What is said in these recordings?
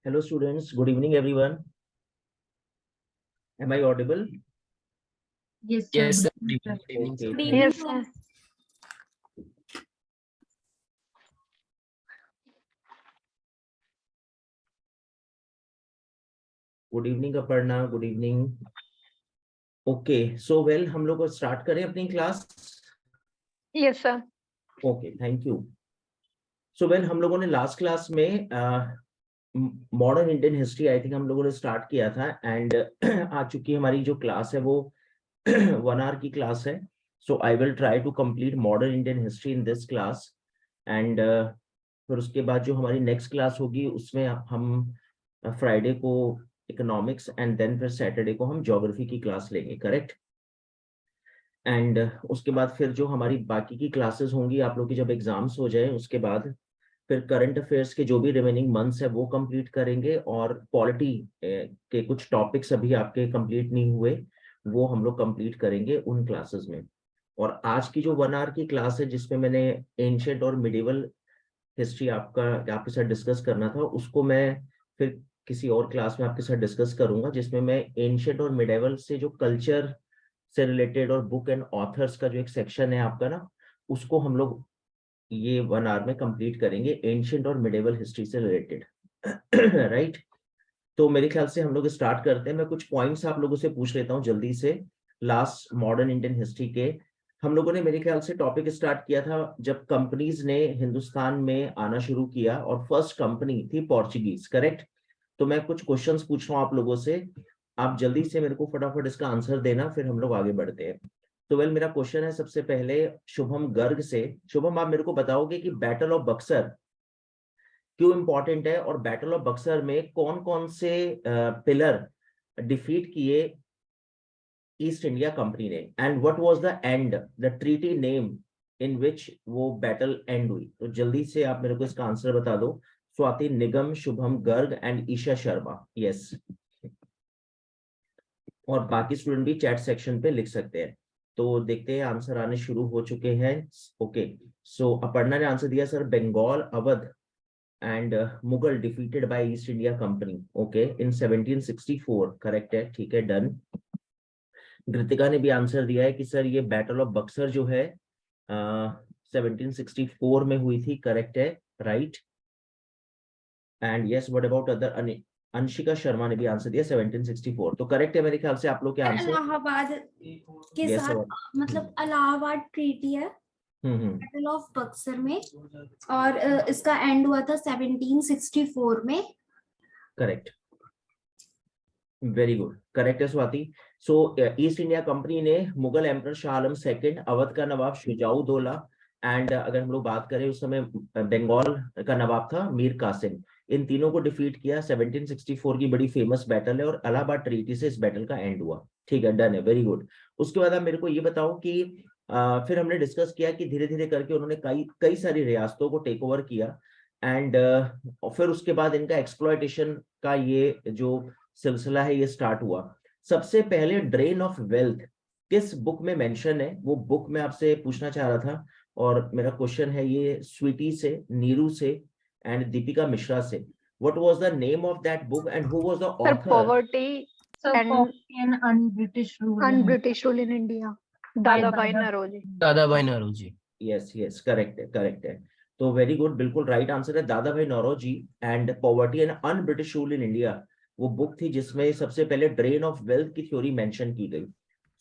Hello students, good evening everyone. Am I audible? Yes, sir. Yes, sir. Good Good evening, sir. Okay, Yes, sir. good evening Aparna, good evening. Okay, so well हम लोग start करें अपनी class. Yes, sir. Okay, thank you. So well हम लोगों ने last class में modern Indian history I think हम लोगों ने स्टार्ट किया था एंड आज चूंकि हमारी जो क्लास है वो 1 आवर की क्लास है. So I will try to complete modern Indian history in this class and फिर उसके बाद जो हमारी नेक्स्ट क्लास होगी उसमें हम फ्राइडे को इकोनॉमिक्स एंड देन फिर सैटरडे को हम ज्योग्राफी की क्लास लेंगे, करेक्ट. एंड उसके बाद फिर जो हमारी बाकी की क्लासेस होंगी आप लोग की जब एग्जाम्स हो जाए उसके बाद फिर करंट अफेयर्स के जो भी रिमेनिंग मंथ्स है वो कंप्लीट करेंगे और पॉलिटी के कुछ टॉपिक्स अभी आपके कंप्लीट नहीं हुए वो हम लोग कंप्लीट करेंगे उन क्लासेस में. और आज की जो 1 आवर की क्लास है जिसमें मैंने एंशिएंट और मिडिवल हिस्ट्री आपके साथ डिस्कस करना था उसको मैं फिर किसी और क्लास में आपके साथ डिस्कस करूंगा जिसमें मैं एंशिएंट और मिडिवल से जो कल्चर से रिलेटेड और बुक एंड ऑथर्स का जो एक सेक्शन है आपका ना उसको हम लोग ये 1 आवर में कंप्लीट करेंगे एंशिएंट और मिडिवल हिस्ट्री से रिलेटेड. राइट. तो मेरे ख्याल से हम लोग स्टार्ट करते हैं. मैं कुछ पॉइंट्स आप लोगों से पूछ लेता हूँ जल्दी से. लास्ट मॉडर्न इंडियन हिस्ट्री के हम लोगों ने मेरे ख्याल से टॉपिक स्टार्ट किया था जब कंपनीज ने हिंदुस्तान में आना शुरू किया और फर्स्ट कंपनी थी पोर्चुगीज, करेक्ट. तो मैं कुछ क्वेश्चंस पूछ रहा हूँ आप लोगों से, आप जल्दी से मेरे को फटाफट इसका आंसर देना फिर हम लोग आगे बढ़ते हैं. तो वेल मेरा क्वेश्चन है सबसे पहले शुभम गर्ग से. शुभम आप मेरे को बताओगे कि बैटल ऑफ बक्सर क्यों इंपॉर्टेंट है और बैटल ऑफ बक्सर में कौन कौन से पिलर डिफीट किए ईस्ट इंडिया कंपनी ने and what was the end the treaty name in which वो बैटल एंड हुई. तो जल्दी से आप मेरे को इसका आंसर बता दो. स्वाति, निगम, शुभम गर्ग एंड ईशा शर्मा. यस. और बाकी स्टूडेंट भी चैट सेक्शन पे लिख सकते हैं. तो देखते हैं आंसर आने शुरू हो चुके हैं. ओके, सो अपर्णा ने आंसर दिया sir Bengal, Awadh and Mughal defeated by East India Company. Okay, in 1764. Correct है, ठीक है, डन. कृतिका ने भी आंसर दिया है कि सर ये बैटल ऑफ बक्सर जो है 1764 में हुई थी. करेक्ट है, right. And yes, what about other? Anshika Sharma ने भी आंसर दिया 1764. तो करेक्ट है मेरे ख्याल से आप लोग के आंसर. इलाहाबाद के Yes, साथ sir. मतलब इलाहाबाद ट्रीटी है बैटल ऑफ बक्सर में और इसका एंड हुआ था 1764 में. करेक्ट, वेरी गुड, करेक्ट है स्वाति. सो ईस्ट इंडिया कंपनी ने मुगल एम्परर शाह आलम सेकंड, अवध का नवाब शुजाउद्दौला एंड अगर हम लोग बात करें उस समय बंगाल का नवाब था मीर कासिम, इन तीनों को डिफीट किया. 1764 की बड़ी फेमस बैटल है और इलाहाबाद ट्रीटी से इस बैटल का एंड हुआ. ठीक है, डन है, वेरी गुड. उसके बाद आप मेरे को ये बताओ कि फिर हमने डिस्कस किया कि धीरे धीरे करके उन्होंने कई सारी रियासतों को टेक ओवर किया एंड फिर उसके बाद इनका एक्सप्लॉयटेशन का ये जो सिलसिला है ये स्टार्ट हुआ. सबसे पहले ड्रेन ऑफ वेल्थ किस बुक में मेंशन है वो बुक मैं आपसे पूछना चाह रहा था. और मेरा क्वेश्चन है ये स्वीटी से, नीरू से एंड दीपिका मिश्रा से. What was the name of that book and who was the Sir, author? poverty So, and poverty and un-British rule. un-British rule in India. Dadabhai Naoroji. Dadabhai Naoroji. Yes yes, correct है, correct है. तो very good, बिल्कुल right answer है Dadabhai Naoroji. And poverty and un British rule in India वो book थी जिसमें सबसे पहले ड्रेन ऑफ वेल्थ की थ्योरी मेंशन की गई.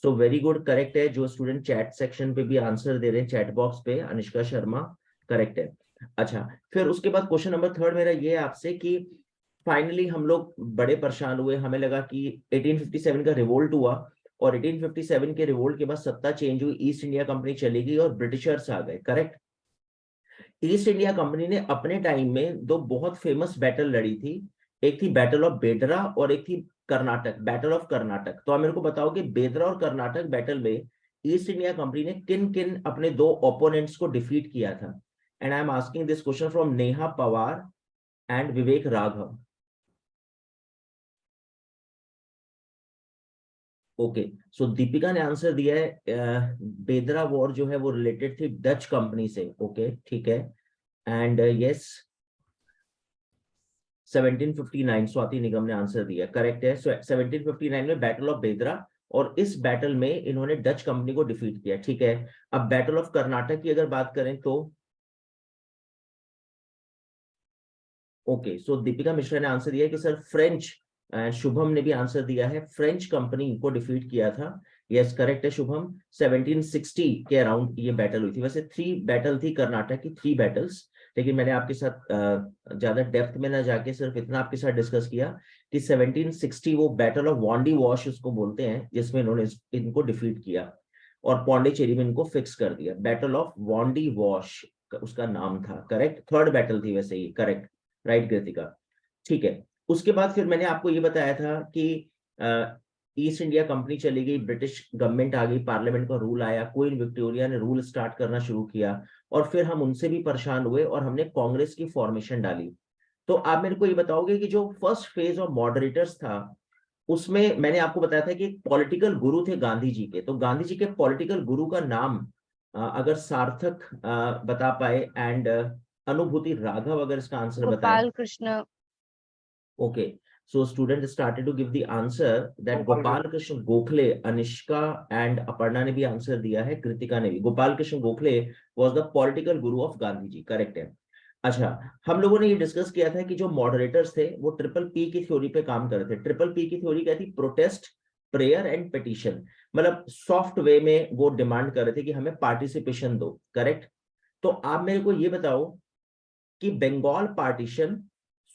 सो वेरी गुड, करेक्ट है. जो स्टूडेंट चैट सेक्शन पे भी आंसर दे रहे हैं चैट बॉक्स पे, अनिष्का शर्मा, करेक्ट है. अच्छा, फिर उसके बाद क्वेश्चन नंबर 3 मेरा ये है आपसे कि फाइनली हम लोग बड़े परेशान हुए. हमें लगा कि 1857 का रिवोल्ट हुआ और 1857 के रिवोल्ट के बाद सत्ता चेंज हुई, ईस्ट इंडिया कंपनी चली गई और ब्रिटिशर्स आ गए, करेक्ट. ईस्ट इंडिया कंपनी ने अपने टाइम में दो बहुत फेमस बैटल लड़ी थी. एक थी बैटल ऑफ बेदरा और एक थी कर्नाटक, बैटल ऑफ कर्नाटक. तो आप मेरे को बताओ कि बेदरा और कर्नाटक बैटल में ईस्ट इंडिया कंपनी ने किन किन अपने दो ओपोनेंट्स को डिफीट किया था. And I am asking this question from Neha Pawar and Vivek Raghav. Okay, so Deepika ने आंसर दिया है बेदरा वॉर जो है वो रिलेटेड थी डच कंपनी से. ओके, ठीक है. एंड यस, 1759, स्वाति निगम ने आंसर दिया, करेक्ट है। 1759 में बैटल ऑफ बेदरा, और इस बैटल में इन्होंने डच कंपनी को डिफीट किया, ठीक है। अब बैटल ऑफ कर्नाटक की अगर बात करें तो ओके, सो दीपिका मिश्रा ने आंसर दिया कि सर फ्रेंच, शुभम ने भी आंसर दिया है, फ्रेंच कंपनी को डिफीट किया था। यस करेक्ट है शुभम, 1760 के अराउंड ये बैटल हुई थी। वैसे 3 बैटल थी कर्नाटक की, 3 बैटल्स, लेकिन मैंने आपके साथ ज्यादा डेप्थ में ना जाके सिर्फ इतना आपके साथ डिस्कस किया कि 1760 वो बैटल ऑफ वांडी वॉश उसको बोलते हैं, जिसमें इन्होंने इनको डिफीट किया और पौंडीचेरी में इनको फिक्स कर दिया। बैटल ऑफ वांडी वॉश उसका नाम था, करेक्ट। 3rd बैटल थी वैसे ही, करेक्ट, राइट कृतिका, ठीक है। उसके बाद फिर मैंने आपको ये बताया था कि ईस्ट इंडिया कंपनी चली गई, ब्रिटिश गवर्नमेंट आ गई, पार्लियामेंट का रूल आया, क्वीन विक्टोरिया ने रूल स्टार्ट करना शुरू किया, और फिर हम उनसे भी परेशान हुए और हमने कांग्रेस की फॉर्मेशन डाली। तो आप मेरे को ये बताओगे कि जो फर्स्ट फेज ऑफ मॉडरेटर्स था उसमें मैंने आपको बताया था कि एक पॉलिटिकल गुरु थे गांधी जी के, तो गांधी जी के पॉलिटिकल गुरु का नाम अगर सार्थक बता पाए एंड अनुभूति राघव अगर इसका आंसर बताए। Gopal Krishna. Okay, so student started to give the answer that Gopal Krishna Gokhale, Anishka and Aparna ने भी आंसर दिया है, कृतिका ने भी। Gopal Krishna Gokhale was the political guru of Gandhi ji, correct है। अच्छा, हम लोगों ने ये डिस्कस किया था कि जो मॉडरेटर्स थे वो ट्रिपल पी की थ्योरी पे काम कर रहे थे। ट्रिपल पी की थ्योरी क्या थी? प्रोटेस्ट, प्रेयर एंड पिटीशन, मतलब सॉफ्ट वे में वो डिमांड कर रहे थे कि हमें पार्टिसिपेशन दो, करेक्ट। तो आप मेरे को ये बताओ कि बंगाल पार्टीशन,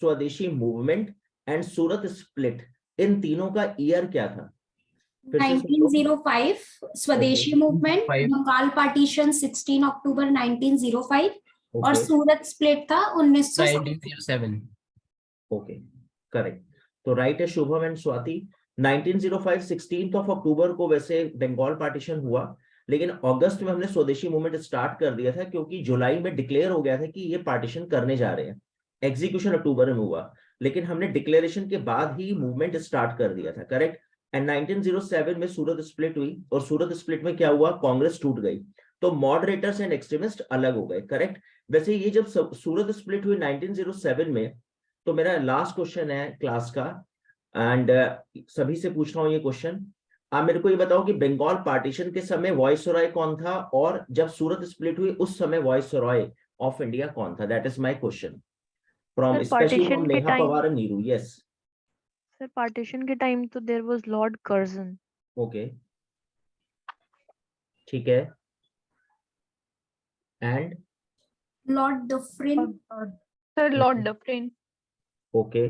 स्वदेशी मूवमेंट एंड सूरत स्प्लिट, इन तीनों का ईयर क्या था? 1905 स्वदेशी मूवमेंट, बंगाल पार्टीशन 16 अक्टूबर 1905 और सूरत स्प्लिट था 1907। Okay, correct. तो राइट है शुभम एंड स्वाति। 1905 16 अक्टूबर को वैसे बंगाल पार्टीशन हुआ, लेकिन अगस्त में हमने स्वदेशी मूवमेंट स्टार्ट कर दिया था क्योंकि जुलाई में डिक्लेयर हो गया था कि ये पार्टीशन करने जा रहे हैं। एग्जीक्यूशन अक्टूबर में हुआ, लेकिन हमने डिक्लेरेशन के बाद ही मूवमेंट स्टार्ट कर दिया था, करेक्ट। एंड 1907 में सूरत स्प्लिट हुई, और सूरत स्प्लिट में क्या हुआ? कांग्रेस टूट गई, तो मॉडरेटर्स एंड एक्सट्रीमिस्ट अलग हो गए, करेक्ट। वैसे ये जब सूरत स्प्लिट हुई 1907 में, तो मेरा लास्ट क्वेश्चन है क्लास का, एंड सभी से पूछ रहा हूं ये क्वेश्चन। आप मेरे को ये बताओ कि बंगाल पार्टीशन के समय वॉइसरॉय कौन था, और जब सूरत स्प्लिट हुई उस समय वॉइसरॉय ऑफ इंडिया कौन था? That is my question from specially from Neha Pawar and Neeru. Yes sir, partition के टाइम तो there was lord Curzon. Okay, ठीक है, and lord Dufferin. Sir lord Dufferin. Okay,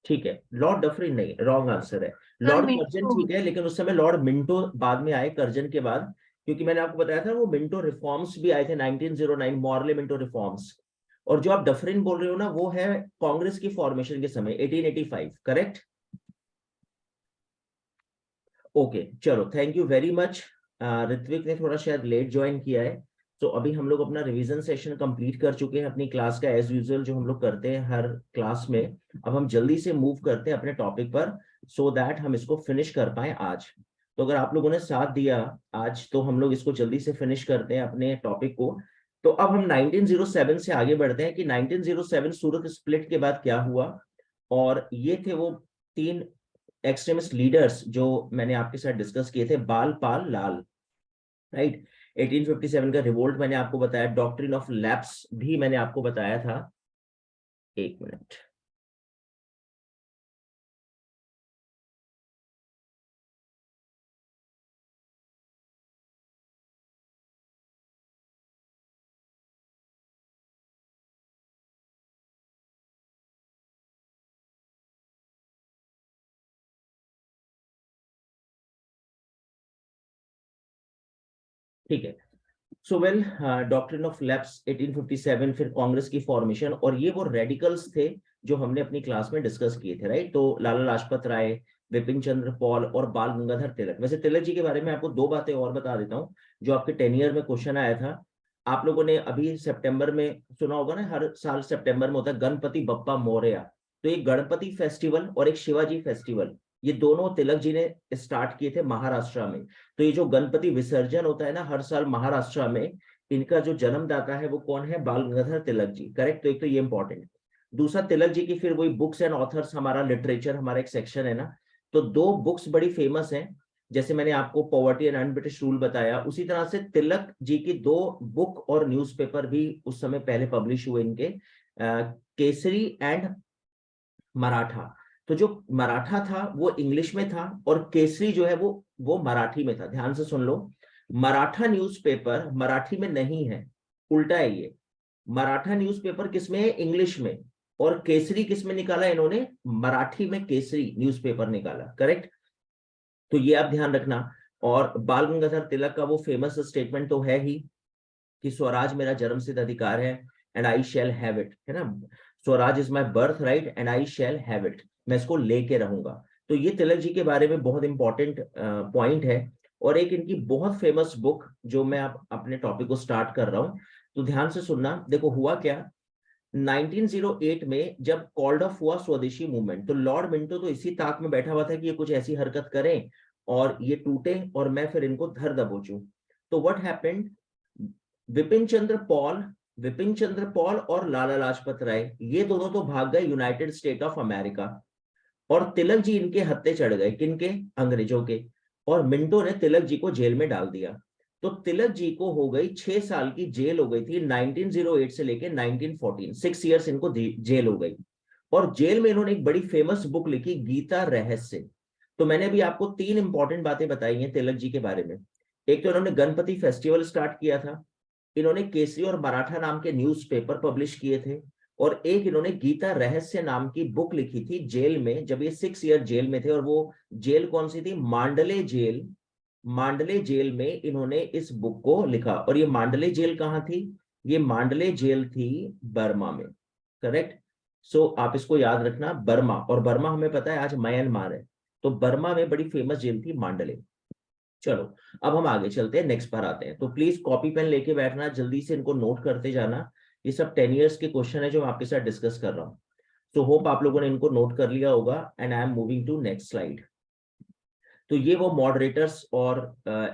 ठीक है, लॉर्ड डफरिन नहीं, रॉन्ग आंसर है। लॉर्ड कर्जन ठीक है, लेकिन उस समय लॉर्ड मिंटो बाद में आए कर्जन के बाद, क्योंकि मैंने आपको बताया था वो मिंटो रिफॉर्म्स भी आए थे 1909, मॉर्ले मिंटो रिफॉर्म्स। और जो आप डफरिन बोल रहे हो ना, वो है कांग्रेस की फॉर्मेशन के समय 1885, करेक्ट। ओके, चलो, thank you very much. Ritwik ने थोड़ा शायद लेट ज्वाइन किया है, तो अभी हम लोग अपना रिवीजन सेशन कंप्लीट कर चुके हैं अपनी क्लास का, एज यूजुअल जो हम लोग करते हैं हर क्लास में। अब हम जल्दी से मूव करते हैं अपने टॉपिक पर, सो दैट हम इसको फिनिश कर पाए आज। तो अगर आप लोगों ने साथ दिया आज, तो हम लोग इसको जल्दी से फिनिश करते हैं अपने टॉपिक को। तो अब हम 1907 से आगे बढ़ते हैं कि 1907 सूरत स्प्लिट के बाद क्या हुआ, और ये थे वो 3 एक्सट्रीमिस्ट लीडर्स जो मैंने आपके साथ डिस्कस किए थे, बाल, पाल, लाल, राइट। 1857 का रिवोल्ट मैंने आपको बताया, डॉक्ट्रिन ऑफ लैप्स भी मैंने आपको बताया था। एक मिनट, ठीक है। So well, doctrine of lapse 1857, फिर कांग्रेस की फॉर्मेशन, और ये वो रेडिकल्स थे जो हमने अपनी क्लास में डिस्कस किए थे, राइट। तो लाला लाजपत राय, विपिन चंद्र पॉल और बाल गंगाधर तिलक। वैसे तिलक जी के बारे में आपको 2 बातें और बता देता हूँ जो आपके 10 ईयर में क्वेश्चन आया था। आप लोगों ने अभी सितंबर में सुना होगा ना, हर साल सितंबर में होता है गणपति बप्पा मोरया। तो एक गणपति फेस्टिवल और एक शिवाजी फेस्टिवल, ये दोनों तिलक जी ने स्टार्ट किए थे महाराष्ट्र में। तो ये जो गणपति विसर्जन होता है ना हर साल महाराष्ट्र में, इनका जो जन्मदाता है वो कौन है? बाल गंगाधर तिलक जी, करेक्ट। तो एक तो ये इंपॉर्टेंट। दूसरा तिलक जी की फिर वही बुक्स एंड ऑथर्स, हमारा लिटरेचर, हमारा एक सेक्शन है ना, तो 2 बुक्स बड़ी फेमस हैं। जैसे मैंने आपको पॉवर्टी एंड अनब्रिटिश रूल बताया, उसी तरह से तिलक जी की 2 बुक और न्यूज़पेपर भी उस समय पहले पब्लिश हुए इनके, केसरी एंड मराठा। तो जो मराठा था वो इंग्लिश में था और केसरी जो है वो मराठी में था। ध्यान से सुन लो, मराठा न्यूज़पेपर मराठी में नहीं है, उल्टा है ये। मराठा न्यूज़पेपर किसमें है? इंग्लिश में। और केसरी किसमें निकाला इन्होंने? मराठी में केसरी न्यूज़पेपर निकाला, करेक्ट। तो ये आप ध्यान रखना। और बाल गंगाधर तिलक का वो फेमस स्टेटमेंट तो है ही कि स्वराज मेरा जन्मसिद्ध अधिकार है and I shall have it, है ना। Swaraj is my birth right and I shall have it, मैं इसको लेके रहूंगा। तो ये तिलक जी के बारे में बहुत इंपॉर्टेंट पॉइंट है। और एक इनकी बहुत फेमस बुक जो मैं आप अपने टॉपिक को स्टार्ट कर रहा हूं, तो ध्यान से सुनना। देखो हुआ क्या, 1908 में जब कॉल्ड ऑफ हुआ स्वदेशी मूवमेंट, तो लॉर्ड मिंटो तो इसी ताक में बैठा हुआ था कि ये कुछ ऐसी हरकत करें और ये टूटे और मैं फिर इनको धर दबोचूं। तो what happened, Vipin Chandra Paul और लाला लाजपत राय, ये दोनों तो भाग गए यूनाइटेड स्टेट ऑफ अमेरिका, और तिलक जी इनके हत्थे चढ़ गए। किनके? अंग्रेजों के। और मिंटो ने तिलक जी को जेल में डाल दिया। तो तिलक जी को हो गई 6 साल की जेल हो गई थी 1908 से लेके 1914, 6 इयर्स इनको जेल हो गई। और जेल में इन्होंने एक बड़ी फेमस बुक लिखी, गीता रहस्य। तो मैंने अभी आपको 3 इंपॉर्टेंट बातें बताई हैं तिलक जी के बारे में। एक तो इन्होंने गणपति फेस्टिवल स्टार्ट किया था, इन्होंने केसरी और मराठा नाम के न्यूज़पेपर पब्लिश किए थे, और एक इन्होंने गीता रहस्य नाम की बुक लिखी थी जेल में, जब ये 6 ईयर जेल में थे। और वो जेल कौन सी थी? मांडले जेल। मांडले जेल में इन्होंने इस बुक को लिखा। और ये मांडले जेल कहाँ थी? ये मांडले जेल थी बर्मा में, करेक्ट। सो आप इसको याद रखना, बर्मा। और बर्मा हमें पता है आज म्यांमार है, तो बर्मा में बड़ी फेमस जेल थी मांडले। चलो अब हम आगे चलते हैं, नेक्स्ट पर आते हैं। तो प्लीज कॉपी पेन लेके बैठना, जल्दी से इनको नोट करते जाना। ये सब 10 इयर्स के क्वेश्चन है जो मैं आपके साथ डिस्कस कर रहा हूँ। तो होप आप लोगों ने इनको नोट कर लिया होगा and I am moving to next slide. तो ये वो मॉडरेटर्स और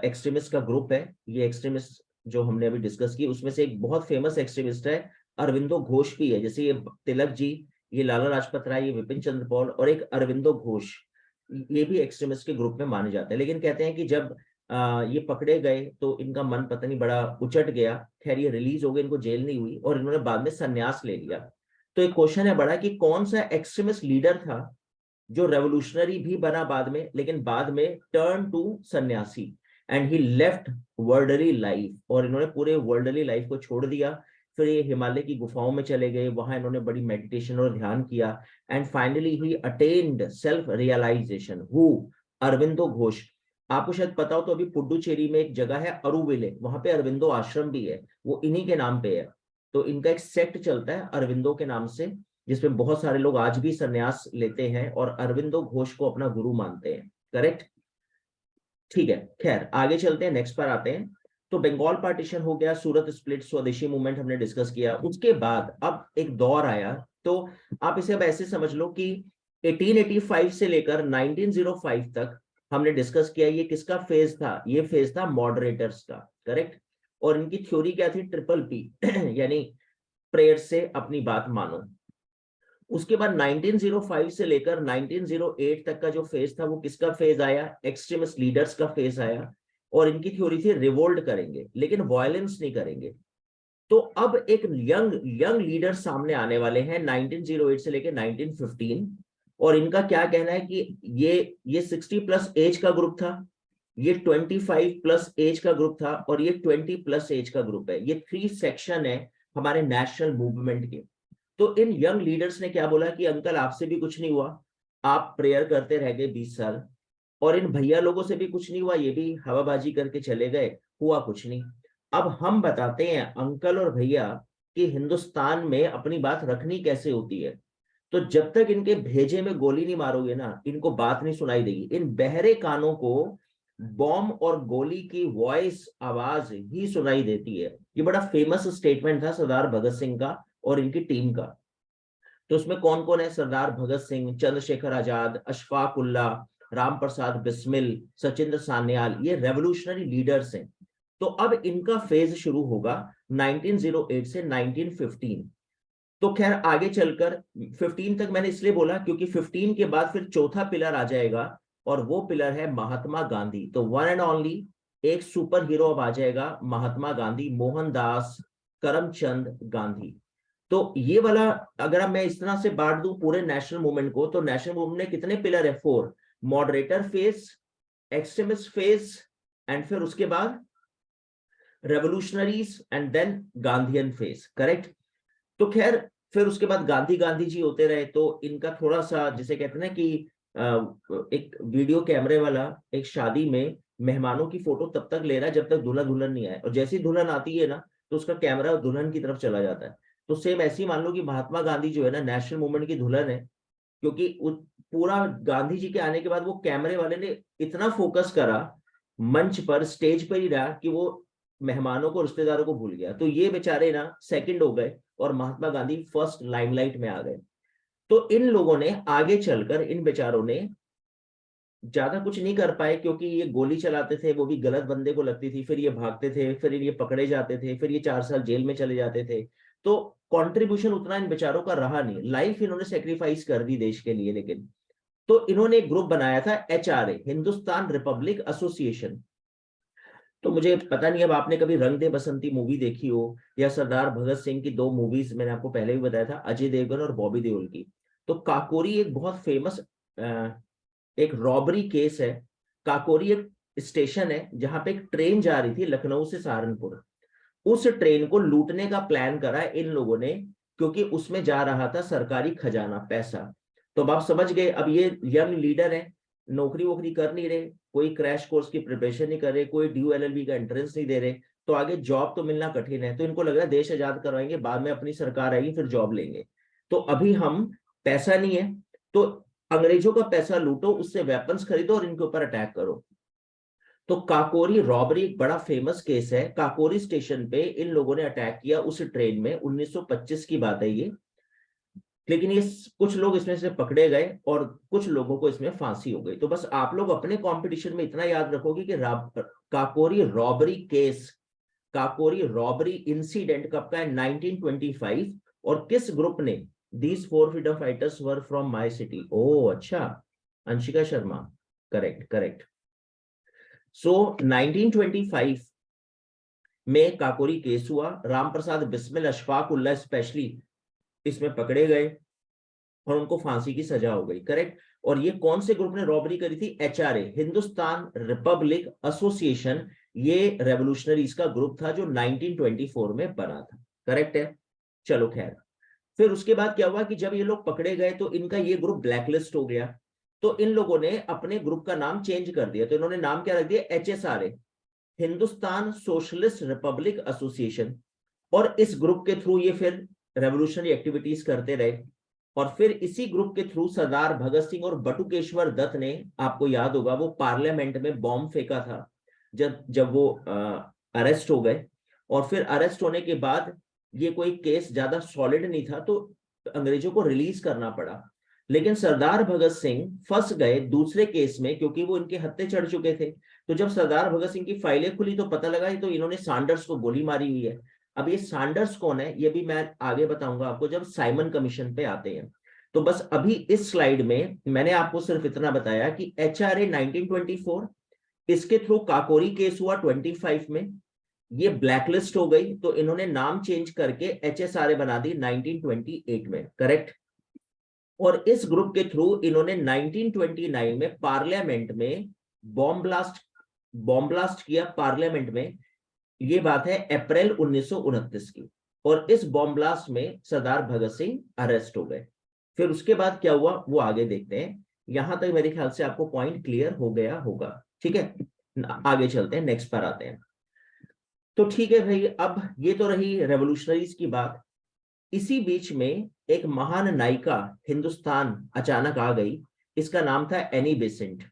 एक्सट्रीमिस्ट का ग्रुप है। ये एक्सट्रीमिस्ट जो हमने अभी डिस्कस की, उसमें से एक बहुत फेमस एक्सट्रीमिस्ट है अरविंदो घोष भी है। जैसे ये तिलक जी, ये लाला लाजपत राय, ये विपिन चंद्र पॉल और एक अरविंदो घोष, ये भी एक्सट्रीमिस्ट के ग्रुप में माने जाते हैं। लेकिन कहते हैं कि जब ये पकड़े गए तो इनका मन पता नहीं बड़ा उचट गया। खैर ये रिलीज हो गए, इनको जेल नहीं हुई और इन्होंने बाद में संन्यास ले लिया। तो एक क्वेश्चन है बड़ा कि कौन सा एक्सट्रीमिस्ट लीडर था जो रेवोल्यूशनरी भी बना बाद में, लेकिन बाद में टर्न टू सन्यासी and he left worldly life, और इन्होंने पूरे वर्ल्डली लाइफ को छोड़ दिया। फिर ये हिमालय की गुफाओं में चले गए, वहां इन्होंने बड़ी मेडिटेशन और ध्यान किया and finally he attend self realisation. Who? Aurobindo Ghosh. आपको शायद पता हो तो अभी पुडुचेरी में एक जगह है अरुविले, वहां पे अरविंदो आश्रम भी है, वो इन्हीं के नाम पे है। तो इनका एक सेक्ट चलता है अरविंदो के नाम से, जिसमें बहुत सारे लोग आज भी संन्यास लेते हैं और अरविंदो घोष को अपना गुरु मानते हैं, करेक्ट। ठीक है, खैर आगे चलते हैं, नेक्स्ट पर आते हैं। तो बंगाल पार्टीशन हो गया, सूरत स्प्लिट, स्वदेशी मूवमेंट हमने डिस्कस किया। उसके बाद अब एक दौर आया, तो आप इसे अब ऐसे समझ लो कि 1885 से लेकर 1905 तक हमने डिस्कस किया। ये किसका फेज था? ये फेज था मॉडरेटर्स का, करेक्ट। और इनकी थ्योरी क्या थी? ट्रिपल पी यानी प्रेयर से अपनी बात मानो। उसके बाद 1905 से लेकर 1908 तक का जो फेज था वो किसका फेज आया? एक्सट्रीमिस्ट लीडर्स का फेज आया। और इनकी थ्योरी थी रिवोल्ट करेंगे लेकिन वायलेंस नहीं करेंगे। तो अब एक यंग लीडर सामने आने वाले हैं 1908 से लेकर 1915, और इनका क्या कहना है कि ये 60 प्लस एज का ग्रुप था, ये 25 प्लस एज का ग्रुप था और ये 20 प्लस एज का ग्रुप है। ये 3 सेक्शन है हमारे नेशनल मूवमेंट के। तो इन यंग लीडर्स ने क्या बोला कि अंकल आपसे भी कुछ नहीं हुआ, आप प्रेयर करते रह गए 20 साल, और इन भैया लोगों से भी कुछ नहीं हुआ, ये भी हवाबाजी करके चले गए, हुआ कुछ नहीं। अब हम बताते हैं अंकल और भैया कि हिंदुस्तान में अपनी बात रखनी कैसे होती है। तो जब तक इनके भेजे में गोली नहीं मारोगे ना, इनको बात नहीं सुनाई देगी। इन बहरे कानों को बॉम्ब और गोली की वॉइस, आवाज ही सुनाई देती है। ये बड़ा फेमस स्टेटमेंट था सरदार भगत सिंह का और इनकी टीम का। तो उसमें कौन कौन है? सरदार भगत सिंह, चंद्रशेखर आजाद, अशफाक उल्लाह, राम प्रसाद बिस्मिल, सचिंद्र सान्याल, ये रेवोल्यूशनरी लीडर्स हैं। तो अब इनका फेज शुरू होगा 1908 से 1915। तो खैर आगे चलकर 15 तक मैंने इसलिए बोला क्योंकि 15 के बाद फिर चौथा पिलर आ जाएगा और वो पिलर है महात्मा गांधी। तो वन एंड ओनली एक सुपर हीरो अब आ जाएगा, महात्मा गांधी, मोहनदास करमचंद गांधी। तो ये वाला अगर अब मैं इस तरह से बांट दूं पूरे नेशनल मूवमेंट को, तो नेशनल मूवमेंट में कितने पिलर है? 4। Moderator phase, extremist phase, and फिर उसके बाद revolutionaries, and then Gandhian phase, correct. तो खैर फिर उसके बाद गांधी जी होते रहे। तो इनका थोड़ा सा जिसे कहते हैं ना कि एक वीडियो कैमरे वाला एक शादी में मेहमानों की फोटो तब तक ले रहा है जब तक दूल्हा दुल्हन नहीं आए, और जैसी दुल्हन आती है ना तो उसका कैमरा दुल्हन की तरफ चला जाता है। तो सेम ऐसे ही मान लो कि महात्मा गांधी जो है ना नेशनल मूवमेंट की दुल्हन है, क्योंकि पूरा गांधी जी के आने के बाद वो कैमरे वाले ने इतना फोकस करा मंच पर, स्टेज पर ही रहा कि वो मेहमानों को, रिश्तेदारों को भूल गया। तो ये बेचारे ना सेकंड हो गए और महात्मा गांधी फर्स्ट लाइमलाइट में आ गए। तो इन लोगों ने आगे चलकर, इन बेचारों ने ज्यादा कुछ नहीं कर पाए क्योंकि ये गोली चलाते थे, वो भी गलत बंदे को लगती थी, फिर ये भागते थे, फिर ये पकड़े जाते थे, फिर ये 4 साल जेल में चले जाते थे। तो कंट्रीब्यूशन उतना इन बेचारों का रहा नहीं, लाइफ इन्होंने सेक्रीफाइस कर दी देश के लिए। लेकिन तो इन्होंने एक ग्रुप बनाया था HRA, हिंदुस्तान रिपब्लिक एसोसिएशन। तो मुझे पता नहीं अब आपने कभी रंग दे बसंती मूवी देखी हो या सरदार भगत सिंह की 2 मूवीज मैंने आपको पहले भी बताया था, अजय देवगन और बॉबी देओल की। तो काकोरी एक बहुत फेमस एक रॉबरी केस है। काकोरी एक स्टेशन है जहां पे एक ट्रेन जा रही थी लखनऊ से सहारनपुर। उस ट्रेन को लूटने का प्लान करा इन लोगों ने क्योंकि उसमें जा रहा था सरकारी खजाना, पैसा। तो अब आप समझ गए, अब ये यंग लीडर है, नौकरी वोकरी कर नहीं रहे, कोई क्रैश कोर्स की प्रिपरेशन नहीं कर रहे, कोई ड्यू LLB का एंट्रेंस नहीं दे रहे, तो आगे जॉब तो मिलना कठिन है। तो इनको लग रहा है देश आजाद करवाएंगे, बाद में अपनी सरकार आएगी फिर जॉब लेंगे। तो अभी हम पैसा नहीं है तो अंग्रेजों का पैसा लूटो, उससे वेपन्स खरीदो और इनके ऊपर अटैक करो। तो काकोरी रॉबरी एक बड़ा फेमस केस है। काकोरी स्टेशन पे इन लोगों ने अटैक किया उस ट्रेन में, 1925 की बात है ये। लेकिन ये कुछ लोग इसमें से पकड़े गए और कुछ लोगों को इसमें फांसी हो गई। तो बस आप लोग अपने कंपटीशन में इतना याद रखोगे कि Kakori robbery case, Kakori robbery incident कब का है? 1925। और किस ग्रुप ने? These 4 freedom fighters were from my city. ओ अच्छा, Anshika Sharma, correct correct. So 1925 में काकोरी केस हुआ। राम प्रसाद बिस्मिल, अशफाक उल्लाह स्पेशली इसमें पकड़े गए और उनको फांसी की सजा हो गई, करेक्ट। और ये कौन से ग्रुप ने रॉबरी करी थी? HRA, Hindustan Republic association. ये रेवोल्यूशनरीज का ग्रुप था जो 1924 में बना था, करेक्ट है। चलो खैर, फिर उसके बाद क्या हुआ कि जब ये लोग पकड़े गए तो इनका ये ग्रुप ब्लैकलिस्ट हो गया। तो इन लोगों ने अपने ग्रुप का नाम चेंज कर दिया। तो इन्होंने नाम क्या रख दिया? HSRA, Hindustan socialist Republic association. और इस ग्रुप के थ्रू ये फिर रेवोल्यूशनरी एक्टिविटीज करते रहे। और फिर इसी ग्रुप के थ्रू सरदार भगत सिंह और बटुकेश्वर दत्त ने, आपको याद होगा, वो पार्लियामेंट में बॉम्ब फेंका था जब वो अरेस्ट हो गए। और फिर अरेस्ट होने के बाद ये कोई केस ज्यादा सॉलिड नहीं था तो अंग्रेजों को रिलीज करना पड़ा। लेकिन सरदार भगत सिंह फंस गए दूसरे केस में क्योंकि वो इनके हत्थे चढ़ चुके थे। तो जब सरदार भगत सिंह की फाइलें खुली तो पता लगा तो इन्होंने सैंडर्स को गोली मारी हुई है। अब ये सैंडर्स कौन है ये भी मैं आगे बताऊंगा आपको जब साइमन कमीशन पे आते हैं। तो बस अभी इस स्लाइड में मैंने आपको सिर्फ इतना बताया कि HRA 1924, इसके थ्रू काकोरी केस हुआ 25 में, ये ब्लैकलिस्ट हो गई तो इन्होंने नाम चेंज करके HSRA बना दी 1928 में, करेक्ट। और इस ग्रुप के थ्रू इन्होंने 1929 में पार्लियामेंट में बॉम्ब ब्लास्ट किया पार्लियामेंट में। ये बात है अप्रैल 1929 की। और इस बॉम्ब ब्लास्ट में सरदार भगत सिंह अरेस्ट हो गए। फिर उसके बाद क्या हुआ वो आगे देखते हैं। यहां तक मेरे ख्याल से आपको पॉइंट क्लियर हो गया होगा, ठीक है। आगे चलते हैं, नेक्स्ट पर आते हैं। तो ठीक है भाई, अब ये तो रही रेवोल्यूशनरीज की बात। इसी बीच में एक महान नायिका हिंदुस्तान अचानक आ गई, इसका नाम था एनी बेसेंट।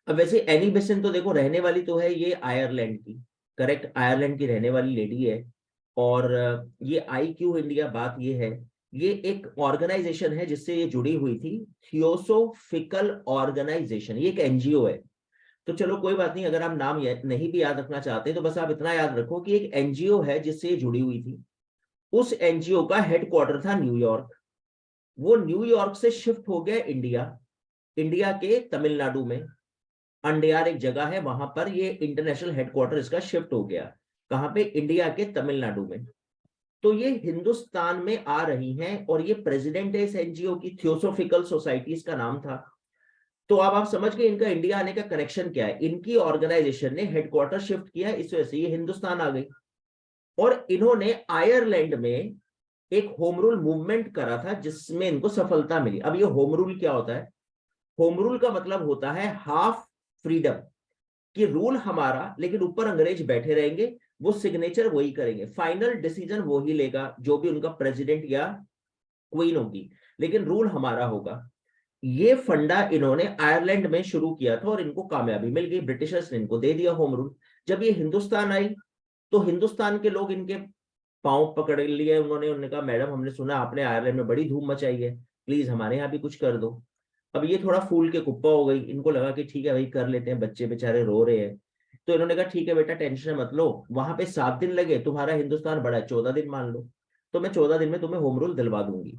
अब वैसे एनी बेसेंट तो देखो रहने वाली तो है ये आयरलैंड की, करेक्ट, आयरलैंड की रहने वाली लेडी है। और ये आई क्यों इंडिया, बात ये है, ये एक ऑर्गेनाइजेशन है जिससे ये जुड़ी हुई थी, थियोसोफिकल ऑर्गेनाइजेशन, ये एक NGO है। तो चलो कोई बात नहीं, अगर आप नाम नहीं भी याद रखना चाहते तो बस आप इतना याद रखो कि एक NGO है जिससे ये जुड़ी हुई थी। उस एनजीओ का हेडक्वार्टर था न्यूयॉर्क। वो न्यूयॉर्क से शिफ्ट हो गया इंडिया के तमिलनाडु में अंडियार एक जगह है, वहां पर ये इंटरनेशनल हेडक्वार्टर इसका शिफ्ट हो गया। कहां पे? इंडिया के तमिलनाडु में। तो ये हिंदुस्तान में आ रही हैं और ये प्रेसिडेंट है इस एनजीओ की, थियोसोफिकल सोसाइटी इसका नाम था। तो अब आप समझ गए इनका इंडिया आने का कनेक्शन क्या है। इनकी ऑर्गेनाइजेशन ने हेडक्वार्टर शिफ्ट किया, इस वजह से ये हिंदुस्तान आ गई। और इन्होंने आयरलैंड में एक होम रूल मूवमेंट करा था जिसमें इनको सफलता मिली। अब ये होम रूल क्या होता है? होम रूल का मतलब होता है हाफ फ्रीडम, कि रूल हमारा लेकिन ऊपर अंग्रेज बैठे रहेंगे, वो सिग्नेचर वही करेंगे, फाइनल डिसीजन वो ही लेगा, जो भी उनका प्रेसिडेंट या क्वीन होगी, लेकिन रूल हमारा होगा। ये फंडा इन्होंने आयरलैंड में शुरू किया था और इनको कामयाबी मिल गई, ब्रिटिशर्स ने इनको दे दिया होम रूल। जब ये हिंदुस्तान आई तो हिंदुस्तान के लोग इनके पांव पकड़ लिए उन्होंने कहा मैडम हमने सुना आपने आयरलैंड में बड़ी धूम मचाई है, प्लीज हमारे यहाँ भी कुछ कर दो। अब ये थोड़ा फूल के कुप्पा हो गई, इनको लगा कि ठीक है भाई कर लेते हैं, बच्चे बेचारे रो रहे हैं। तो इन्होंने कहा ठीक है बेटा टेंशन मत लो, वहां पे 7 दिन लगे, तुम्हारा हिंदुस्तान बड़ा है 14 दिन मान लो, तो मैं 14 दिन में तुम्हें होम रूल दिलवा दूंगी।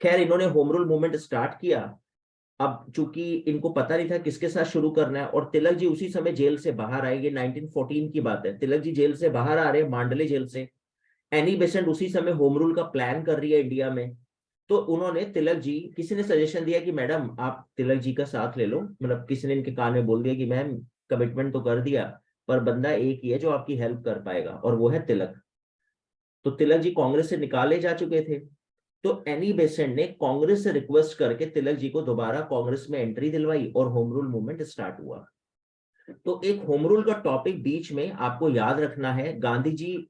खैर इन्होंने होम रूल मूवमेंट स्टार्ट किया। अब चूंकि इनको पता नहीं था किसके साथ शुरू करना है, और तिलक जी उसी समय जेल से बाहर आए, ये 1914 की बात है, तिलक जी जेल से बाहर आ रहे हैं, मांडले जेल से। एनी बेसेंट उसी समय होम रूल का प्लान कर रही है इंडिया में। तो उन्होंने तिलक जी, किसी ने सजेशन दिया कि मैडम आप तिलक जी का साथ ले लो, मतलब किसी ने इनके कान में बोल दिया कि मैम कमिटमेंट तो कर दिया पर बंदा एक ही है जो आपकी हेल्प कर पाएगा और वो है तिलक। तो तिलक जी कांग्रेस से निकाले जा चुके थे, तो एनी बेसेंट ने कांग्रेस से रिक्वेस्ट करके तिलक जी को दोबारा कांग्रेस में एंट्री दिलवाई और होम रूल मूवमेंट स्टार्ट हुआ। तो एक होम रूल का टॉपिक बीच में आपको याद रखना है, गांधी जी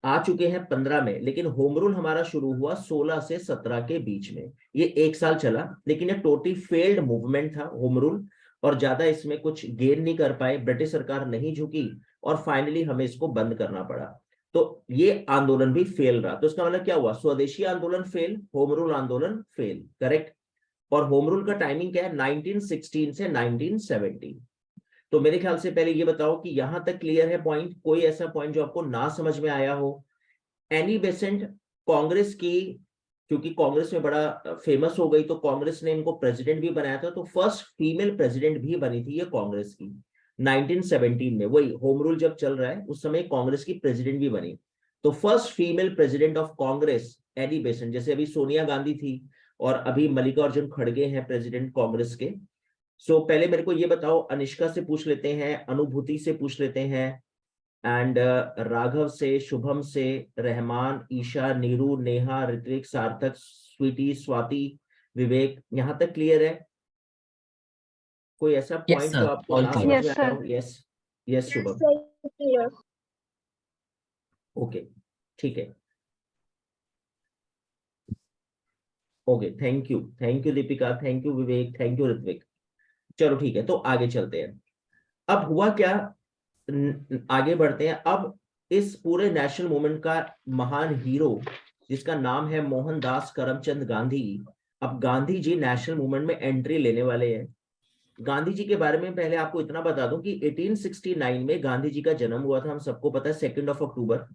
आ चुके हैं 15 में, लेकिन होम रूल हमारा शुरू हुआ 16 से 17 के बीच में। ये 1 साल चला, लेकिन ये टोटली फेल्ड मूवमेंट था होम रूल, और ज्यादा इसमें कुछ गेन नहीं कर पाए, ब्रिटिश सरकार नहीं झुकी और फाइनली हमें इसको बंद करना पड़ा। तो ये आंदोलन भी फेल रहा। तो इसका मतलब क्या हुआ? स्वदेशी आंदोलन फेल, होम रूल आंदोलन फेल, करेक्ट। और होम रूल का टाइमिंग क्या है? 1916 से 1917। तो मेरे ख्याल से पहले ये बताओ कि यहां तक क्लियर है पॉइंट? कोई ऐसा पॉइंट जो आपको ना समझ में आया हो? एनी बेसेंट कांग्रेस की, क्योंकि कांग्रेस में बड़ा फेमस हो गई तो कांग्रेस ने इनको प्रेसिडेंट भी बनाया था, तो फर्स्ट फीमेल प्रेसिडेंट भी बनी थी ये कांग्रेस की 1917 में। वही होम रूल जब चल रहा है उस समय कांग्रेस की प्रेसिडेंट भी बनी। तो first female president of Congress Annie Besant, जैसे अभी सोनिया गांधी थी और अभी मल्लिकार्जुन खड़गे हैं प्रेसिडेंट कांग्रेस के। सो पहले मेरे को ये बताओ, अनिष्का से पूछ लेते हैं, अनुभूति से पूछ लेते हैं, एंड राघव से, शुभम से, रहमान, ईशा, नीरू, नेहा, ऋत्विक, सार्थक, स्वीटी, स्वाति, विवेक, यहां तक क्लियर है? कोई ऐसा Yes, पॉइंट sir. जो आपको All ना clear. समझ Yes, में आया हो? sir. Yes yes Shubham, Clear. Okay ठीक है, okay thank you Deepika, thank you Vivek, thank you Ritvik. चलो ठीक है, तो आगे चलते हैं। अब हुआ क्या, आगे बढ़ते हैं। अब इस पूरे नेशनल मूवमेंट का महान हीरो जिसका नाम है मोहनदास करमचंद गांधी, अब गांधी जी नेशनल मूवमेंट में एंट्री लेने वाले हैं। गांधी जी के बारे में पहले आपको इतना बता दूं कि 1869 में गांधी जी का जन्म हुआ था, हम सबको पता है, 2 अक्टूबर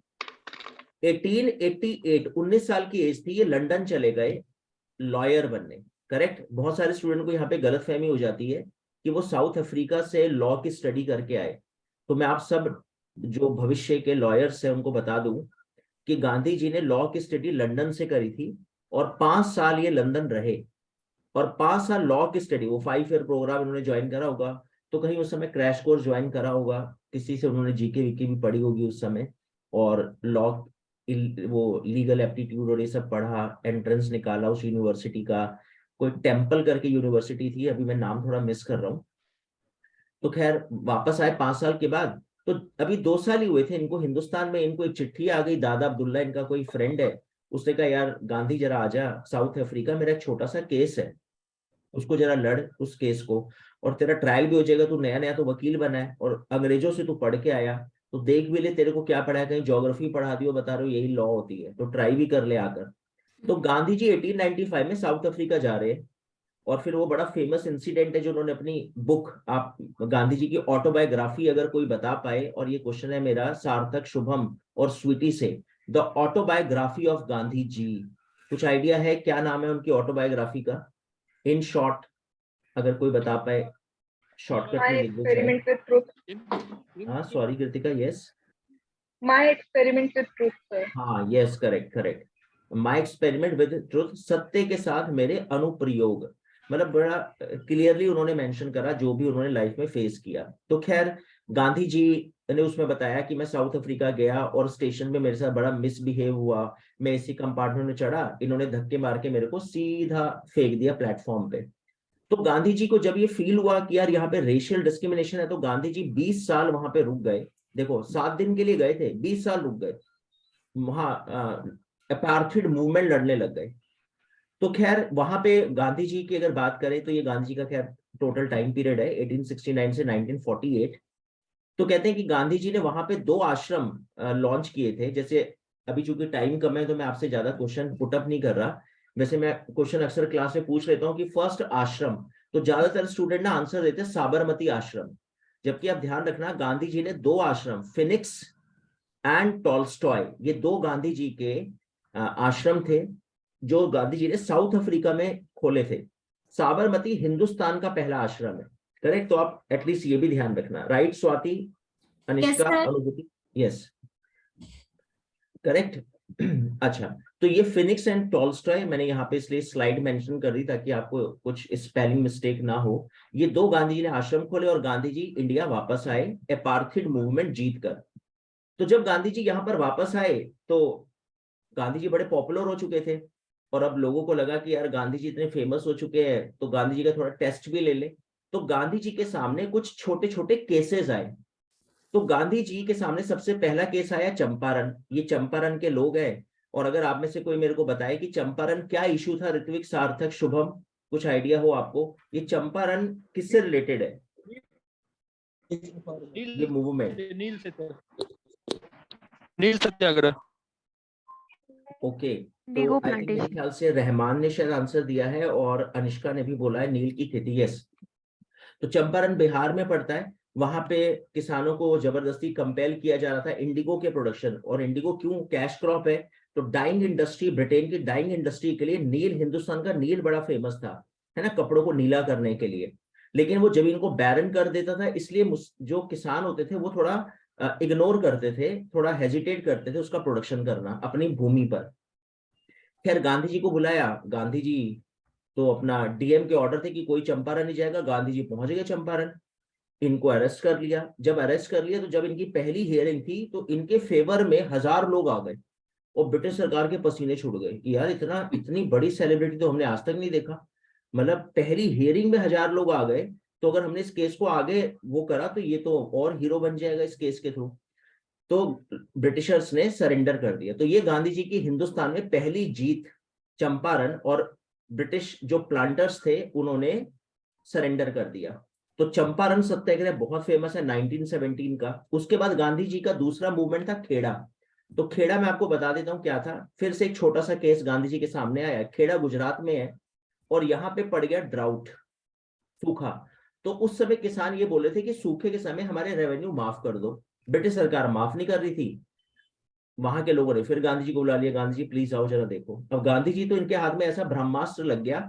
1888। 19 साल की एज थी, ये लंदन चले गए लॉयर बनने, करेक्ट। बहुत सारे स्टूडेंट को यहाँ पे गलतफहमी हो जाती है कि वो साउथ अफ्रीका से लॉ की स्टडी करके आए। तो मैं आप सब जो भविष्य के लॉयर्स हैं उनको बता दूं कि गांधी जी ने लॉ की स्टडी लंदन से करी थी और 5 साल ये लंदन रहे, और 5 साल लॉ की स्टडी, वो 5 ईयर प्रोग्राम उन्होंने ज्वाइन करा होगा, तो कहीं उस समय क्रैश कोर्स ज्वाइन करा होगा, किसी से उन्होंने जीके वीके भी पढ़ी होगी उस समय, और लॉ वो लीगल एप्टीट्यूड और ये सब पढ़ा, एंट्रेंस निकाला उस यूनिवर्सिटी का, कोई टेम्पल करके यूनिवर्सिटी थी, अभी मैं नाम थोड़ा मिस कर रहा हूँ। तो खैर वापस आए 5 साल के बाद, तो अभी 2 साल ही हुए थे इनको हिंदुस्तान में। इनको एक चिट्ठी आ गई, दादा अब्दुल्ला इनका कोई फ्रेंड है, उसने कहा यार गांधी जरा आजा साउथ अफ्रीका, मेरा एक छोटा सा केस है, उसको जरा लड़ उस केस को, और तेरा ट्रायल भी हो जाएगा, तू नया नया तो वकील बना है और अंग्रेजों से तू पढ़ के आया, तो देख भी ले तेरे को क्या पढ़ा है, कहीं ज्योग्राफी पढ़ा दियो, बता रहे हो यही लॉ होती है, तो ट्राई भी कर ले आकर। तो गांधी जी 1895 में साउथ अफ्रीका जा रहे हैं, और फिर वो बड़ा फेमस इंसिडेंट है जो उन्होंने अपनी बुक, आप गांधी जी की ऑटोबायोग्राफी अगर कोई बता पाए, और ये क्वेश्चन है मेरा सार्थक, शुभम और स्वीटी से, द ऑटोबायोग्राफी ऑफ गांधी जी, कुछ आइडिया है क्या नाम है उनकी ऑटोबायोग्राफी का? इन शॉर्ट अगर कोई बता पाए, शॉर्टकट My में लिख दो चाहे। experiment with truth. हाँ sorry Kritika, yes. My experiment with truth, sir. हाँ yes, correct correct. My experiment with truth, सत्य के साथ मेरे अनुप्रयोग, मतलब बड़ा क्लियरली उन्होंने मेंशन करा जो भी उन्होंने लाइफ में फेस किया। तो खैर गांधी जी ने उसमें बताया कि मैं साउथ अफ्रीका गया और स्टेशन में मेरे साथ बड़ा मिसबिहेव हुआ, मैं एसी कंपार्टमेंट में चढ़ा, इन्होंने धक्के मार के मेरे को सीधा फेंक दिया प्लेटफॉर्म पे। तो गांधी जी को जब ये फील हुआ कि यार यहाँ पे रेशियल डिस्क्रिमिनेशन है, तो गांधी जी 20 साल वहां पे रुक गए। देखो 7 दिन के लिए गए थे, 20 साल रुक गए वहां, अपार्थाइड मूवमेंट लड़ने लग गए। तो खैर वहां पे गांधी जी की अगर बात करें तो ये गांधी जी का खैर टोटल टाइम पीरियड है 1869 से 1948। तो कहते हैं कि गांधी जी ने वहां पे 2 आश्रम लॉन्च किए थे। जैसे अभी चूंकि टाइम कम है तो मैं आपसे ज्यादा क्वेश्चन पुटअप नहीं कर रहा, वैसे मैं क्वेश्चन अक्सर क्लास में पूछ लेता हूँ कि फर्स्ट आश्रम, तो ज्यादातर स्टूडेंट ना आंसर देते साबरमती आश्रम, जबकि आप ध्यान रखना गांधी जी ने 2 आश्रम, फिनिक्स एंड टॉल्स्टॉय, ये 2 गांधी जी के आश्रम थे जो गांधी जी ने साउथ अफ्रीका में खोले थे। साबरमती हिंदुस्तान का पहला आश्रम है, करेक्ट? तो आप एटलीस्ट ये भी ध्यान रखना, राइट स्वाति, अनिष्का, sir. अनुभूति, यस करेक्ट। अच्छा, तो ये फिनिक्स एंड टॉल्स्टॉय मैंने यहाँ पे इसलिए स्लाइड मेंशन कर दी ताकि आपको कुछ स्पेलिंग मिस्टेक ना हो। ये 2 गांधी जी ने आश्रम खोले और गांधी जी इंडिया वापस आए अपार्थाइड मूवमेंट जीत कर। तो जब गांधी जी यहाँ पर वापस आए तो गांधी जी बड़े पॉपुलर हो चुके थे और अब लोगों को लगा कि यार गांधी जी इतने फेमस हो चुके हैं तो गांधी जी का थोड़ा टेस्ट भी ले ले। तो गांधी जी के सामने कुछ छोटे छोटे केसेस आए। तो गांधी जी के सामने सबसे पहला केस आया चंपारण। ये चंपारण के लोग हैं, और अगर आप में से कोई मेरे को बताए कि चंपारण क्या इशू था, ऋत्विक, सार्थक, शुभम, कुछ आइडिया हो आपको, ये चंपारण किससे रिलेटेड है ये मूवमेंट? नील सत्याग्रह। ओके, Indigo तो आई थिंक मेरे plantation. ख्याल से रहमान ने शायद आंसर दिया है और अनिष्का ने भी बोला है नील की खेती, यस। तो चंपारण बिहार में पड़ता है, वहां पे किसानों को जबरदस्ती कंपेल किया जा रहा था इंडिगो के प्रोडक्शन, और इंडिगो क्यों, कैश क्रॉप है। तो डाइंग इंडस्ट्री, ब्रिटेन की डाइंग इंडस्ट्री के लिए नील, हिंदुस्तान का नील बड़ा फेमस था, है ना, कपड़ों को नीला करने के लिए। लेकिन वो जमीन को बैरन कर देता था, इसलिए जो किसान होते थे वो थोड़ा इग्नोर करते थे, थोड़ा हेजिटेट करते थे उसका प्रोडक्शन करना अपनी भूमि पर। खैर गांधी जी को बुलाया, गांधी जी तो अपना डीएम के ऑर्डर थे कि कोई चंपारण नहीं जाएगा, गांधी जी पहुंच गए चंपारण, इनको अरेस्ट कर लिया। जब अरेस्ट कर लिया तो जब इनकी पहली हियरिंग थी तो इनके फेवर में 1000 लोग आ गए और ब्रिटिश सरकार के पसीने छूट गए कि यार इतनी बड़ी सेलिब्रिटी तो हमने आज तक नहीं देखा। मतलब पहली हियरिंग में 1000 लोग आ गए, तो अगर हमने इस केस को आगे वो करा तो ये तो और हीरो बन जाएगा इस केस के थ्रू। तो ब्रिटिशर्स ने सरेंडर कर दिया। तो ये गांधी जी की हिंदुस्तान में पहली जीत, चंपारण, और ब्रिटिश जो प्लांटर्स थे उन्होंने सरेंडर कर दिया। तो चंपारण सत्याग्रह बहुत फेमस है 1917 का। उसके बाद गांधी जी का दूसरा मूवमेंट था खेड़ा। तो खेड़ा मैं आपको बता देता हूं क्या था। फिर से एक छोटा सा केस गांधी जी के सामने आया। खेड़ा गुजरात में है और यहाँ पे पड़ गया ड्राउट, सूखा। तो उस समय किसान ये बोले थे कि सूखे के समय हमारे रेवेन्यू माफ कर दो, ब्रिटिश सरकार माफ नहीं कर रही थी। वहां के लोगों ने फिर गांधी जी को बुला लिया, गांधी जी प्लीज आओ जरा देखो। अब गांधी जी तो इनके हाथ में ऐसा ब्रह्मास्त्र लग गया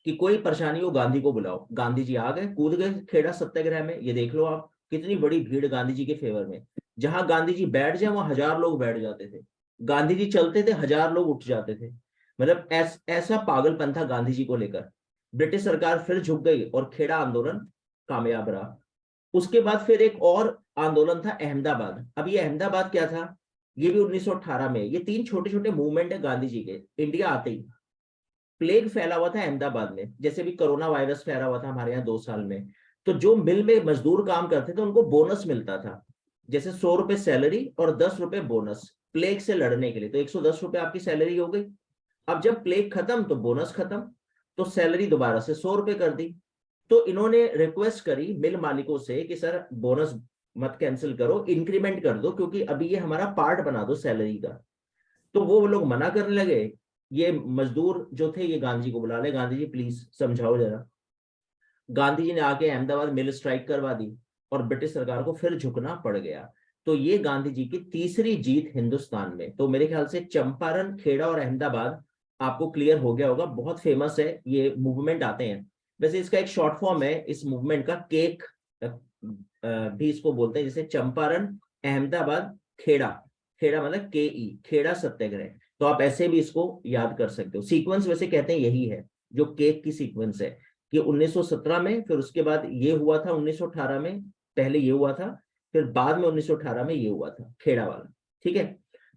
कि कोई परेशानी हो गांधी को बुलाओ। गांधी जी आ गए, कूद गए खेड़ा सत्याग्रह में। ये देख लो आप, कितनी बड़ी भीड़ गांधी जी के फेवर में। जहां गांधी जी बैठ जाए वहां 1000 लोग बैठ जाते थे, गांधी जी चलते थे 1000 लोग उठ जाते थे। मतलब ऐसा पागलपन था गांधी जी को लेकर। ब्रिटिश सरकार फिर झुक गई और खेड़ा आंदोलन कामयाब रहा। उसके बाद फिर एक और आंदोलन था अहमदाबाद। अब ये अहमदाबाद क्या था, ये भी 1918 में। ये 3 छोटे छोटे मूवमेंट है गांधी जी के इंडिया आते ही। प्लेग फैला हुआ था अहमदाबाद में, जैसे भी कोरोना वायरस फैला हुआ था हमारे यहाँ 2 साल में। तो जो मिल में मजदूर काम करते थे उनको बोनस मिलता था, जैसे 100 रुपए सैलरी और 10 रुपए बोनस प्लेग से लड़ने के लिए। तो 110 रुपए आपकी सैलरी हो गई। अब जब प्लेग खत्म तो बोनस खत्म, तो सैलरी दोबारा से 100 रुपए कर दी। तो इन्होंने रिक्वेस्ट करी मिल मालिकों से कि सर बोनस मत कैंसिल करो, इंक्रीमेंट कर दो, क्योंकि अभी ये हमारा पार्ट बना दो सैलरी का। तो वो लोग मना करने लगे। ये मजदूर जो थे ये गांधी जी को बुला ले, गांधी जी प्लीज समझाओ जरा। गांधी जी ने आके अहमदाबाद मिल स्ट्राइक करवा दी और ब्रिटिश सरकार को फिर झुकना पड़ गया। तो ये गांधी जी की तीसरी जीत हिंदुस्तान में। तो मेरे ख्याल से चंपारण, खेड़ा और अहमदाबाद आपको क्लियर हो गया होगा, बहुत फेमस है ये मूवमेंट आते हैं। वैसे इसका एक शॉर्ट फॉर्म है इस मूवमेंट का, केक भी इसको बोलते हैं, जैसे चंपारण, अहमदाबाद, खेड़ा। खेड़ा मतलब KE, खेड़ा सत्याग्रह। तो आप ऐसे भी इसको याद कर सकते हो। सीक्वेंस वैसे कहते हैं यही है जो केक की सीक्वेंस है, कि 1917 में, फिर उसके बाद ये हुआ था 1918 में, पहले ये हुआ था, फिर बाद में 1918 में ये हुआ था खेड़ा वाला। ठीक है,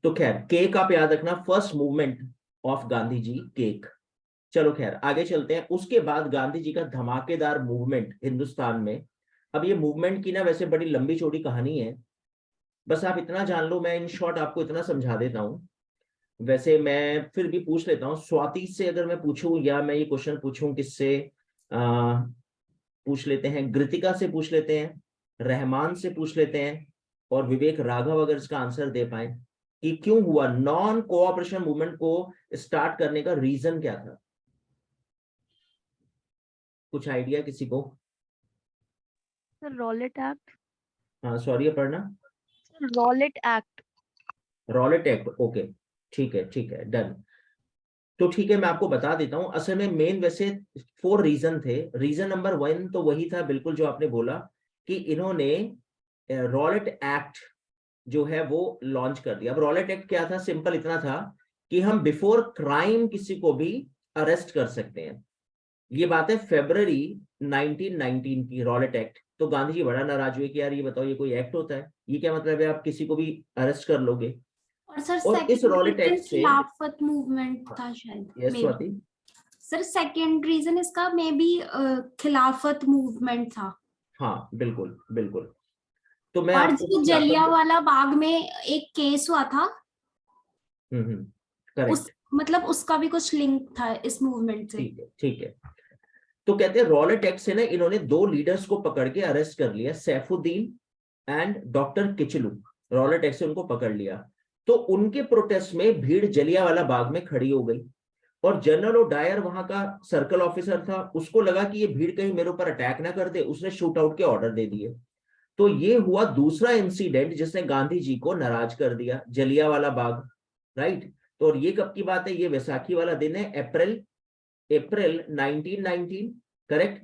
तो खैर केक आप याद रखना, first movement of Gandhi ji, cake. चलो खैर आगे चलते हैं। उसके बाद गांधी जी का धमाकेदार मूवमेंट हिंदुस्तान में। अब ये मूवमेंट की ना वैसे बड़ी लंबी चौड़ी कहानी है, बस आप इतना जान लो, मैं इन शॉर्ट आपको इतना समझा देता हूँ। वैसे मैं फिर भी पूछ लेता हूँ स्वाति से, अगर मैं पूछूं, या मैं ये क्वेश्चन पूछूं किससे, पूछ लेते हैं कृतिका से, पूछ लेते हैं रहमान से, पूछ लेते हैं, और विवेक राघव अगर इसका आंसर दे पाए कि क्यों हुआ, नॉन कोऑपरेशन मूवमेंट को स्टार्ट करने का रीजन क्या था। कुछ आइडिया किसी को? Sir, Rowlatt Act. हाँ सॉरी पढ़ना। Sir, Rowlatt Act. Rowlatt act, okay ठीक है डन। तो ठीक है, मैं आपको बता देता हूं, असल में मेन वैसे 4 रीजन थे। रीजन नंबर 1 तो वही था बिल्कुल जो आपने बोला, कि इन्होंने रॉलेट एक्ट जो है वो लॉन्च कर दिया। अब रॉलेट एक्ट क्या था, सिंपल इतना था कि हम बिफोर क्राइम किसी को भी अरेस्ट कर सकते हैं। ये बात है फरवरी 1919 की, रॉलेट एक्ट। तो गांधी जी बड़ा नाराज हुए कि यार ये बताओ, ये कोई एक्ट होता है, ये क्या मतलब है आप किसी को भी अरेस्ट कर लोगे। और सर और इस रॉलेट एक्ट से, खिलाफत मूवमेंट था शायद। Yes Swati, sir second reason इसका मे बी खिलाफत मूवमेंट था। हाँ बिल्कुल बिल्कुल। तो मैं और आपको जो जलियांवाला बाग में एक केस हुआ था, करेक्ट, मतलब उसका भी कुछ लिंक था इस मूवमेंट से। ठीक है। तो कहते हैं रॉलेट एक्ट से ना इन्होंने 2 लीडर्स को पकड़ के अरेस्ट कर लिया, Saifuddin and doctor Kitchlew. Rowlatt Act से उनको पकड़ लिया। तो उनके प्रोटेस्ट में भीड़ जलियांवाला बाग में खड़ी हो गई, और जनरल ओडायर वहां का सर्कल ऑफिसर था, उसको लगा कि ये भीड़ कहीं मेरे ऊपर अटैक ना कर दे, उसने शूट आउट के ऑर्डर दे दिए। तो ये हुआ दूसरा इंसिडेंट जिसने गांधी जी को नाराज कर दिया, जलियांवाला बाग, राइट। तो और ये कब की बात है, ये वैसाखी वाला दिन है, अप्रैल 1919, करेक्ट।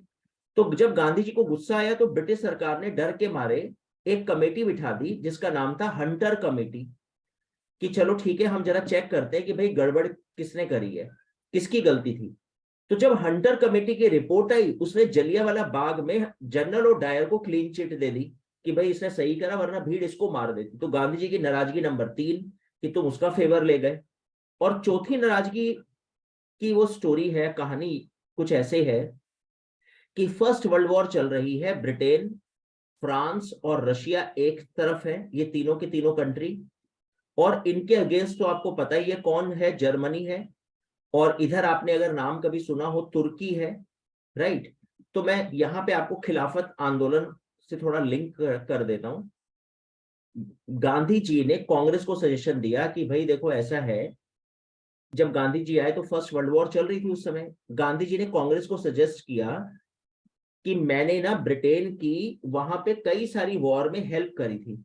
तो जब गांधी जी को गुस्सा आया तो ब्रिटिश सरकार ने डर के मारे एक कमेटी बिठा दी जिसका नाम था हंटर कमेटी, कि चलो ठीक है हम जरा चेक करते हैं कि भाई गड़बड़ किसने करी है, किसकी गलती थी। तो जब हंटर कमेटी की रिपोर्ट आई, उसने जलियांवाला बाग में जनरल और डायर को क्लीन चिट दे दी कि भाई इसने सही करा, वरना भीड़ इसको मार देती। तो गांधी जी की नाराजगी नंबर 3 कि तुम उसका फेवर ले गए। और चौथी नाराजगी की वो स्टोरी है, कहानी कुछ ऐसे है कि फर्स्ट वर्ल्ड वॉर चल रही है, ब्रिटेन, फ्रांस और रशिया एक तरफ है, ये तीनों के तीनों कंट्री, और इनके अगेंस्ट तो आपको पता ही है कौन है, जर्मनी है, और इधर आपने अगर नाम कभी सुना हो तुर्की है, राइट। तो मैं यहां पे आपको खिलाफत आंदोलन से थोड़ा लिंक कर देता हूं। गांधी जी ने कांग्रेस को सजेशन दिया कि भाई देखो ऐसा है, जब गांधी जी आए तो फर्स्ट वर्ल्ड वॉर चल रही थी उस समय, गांधी जी ने कांग्रेस को सजेस्ट किया कि मैंने ना ब्रिटेन की वहां पे कई सारी वॉर में हेल्प करी थी,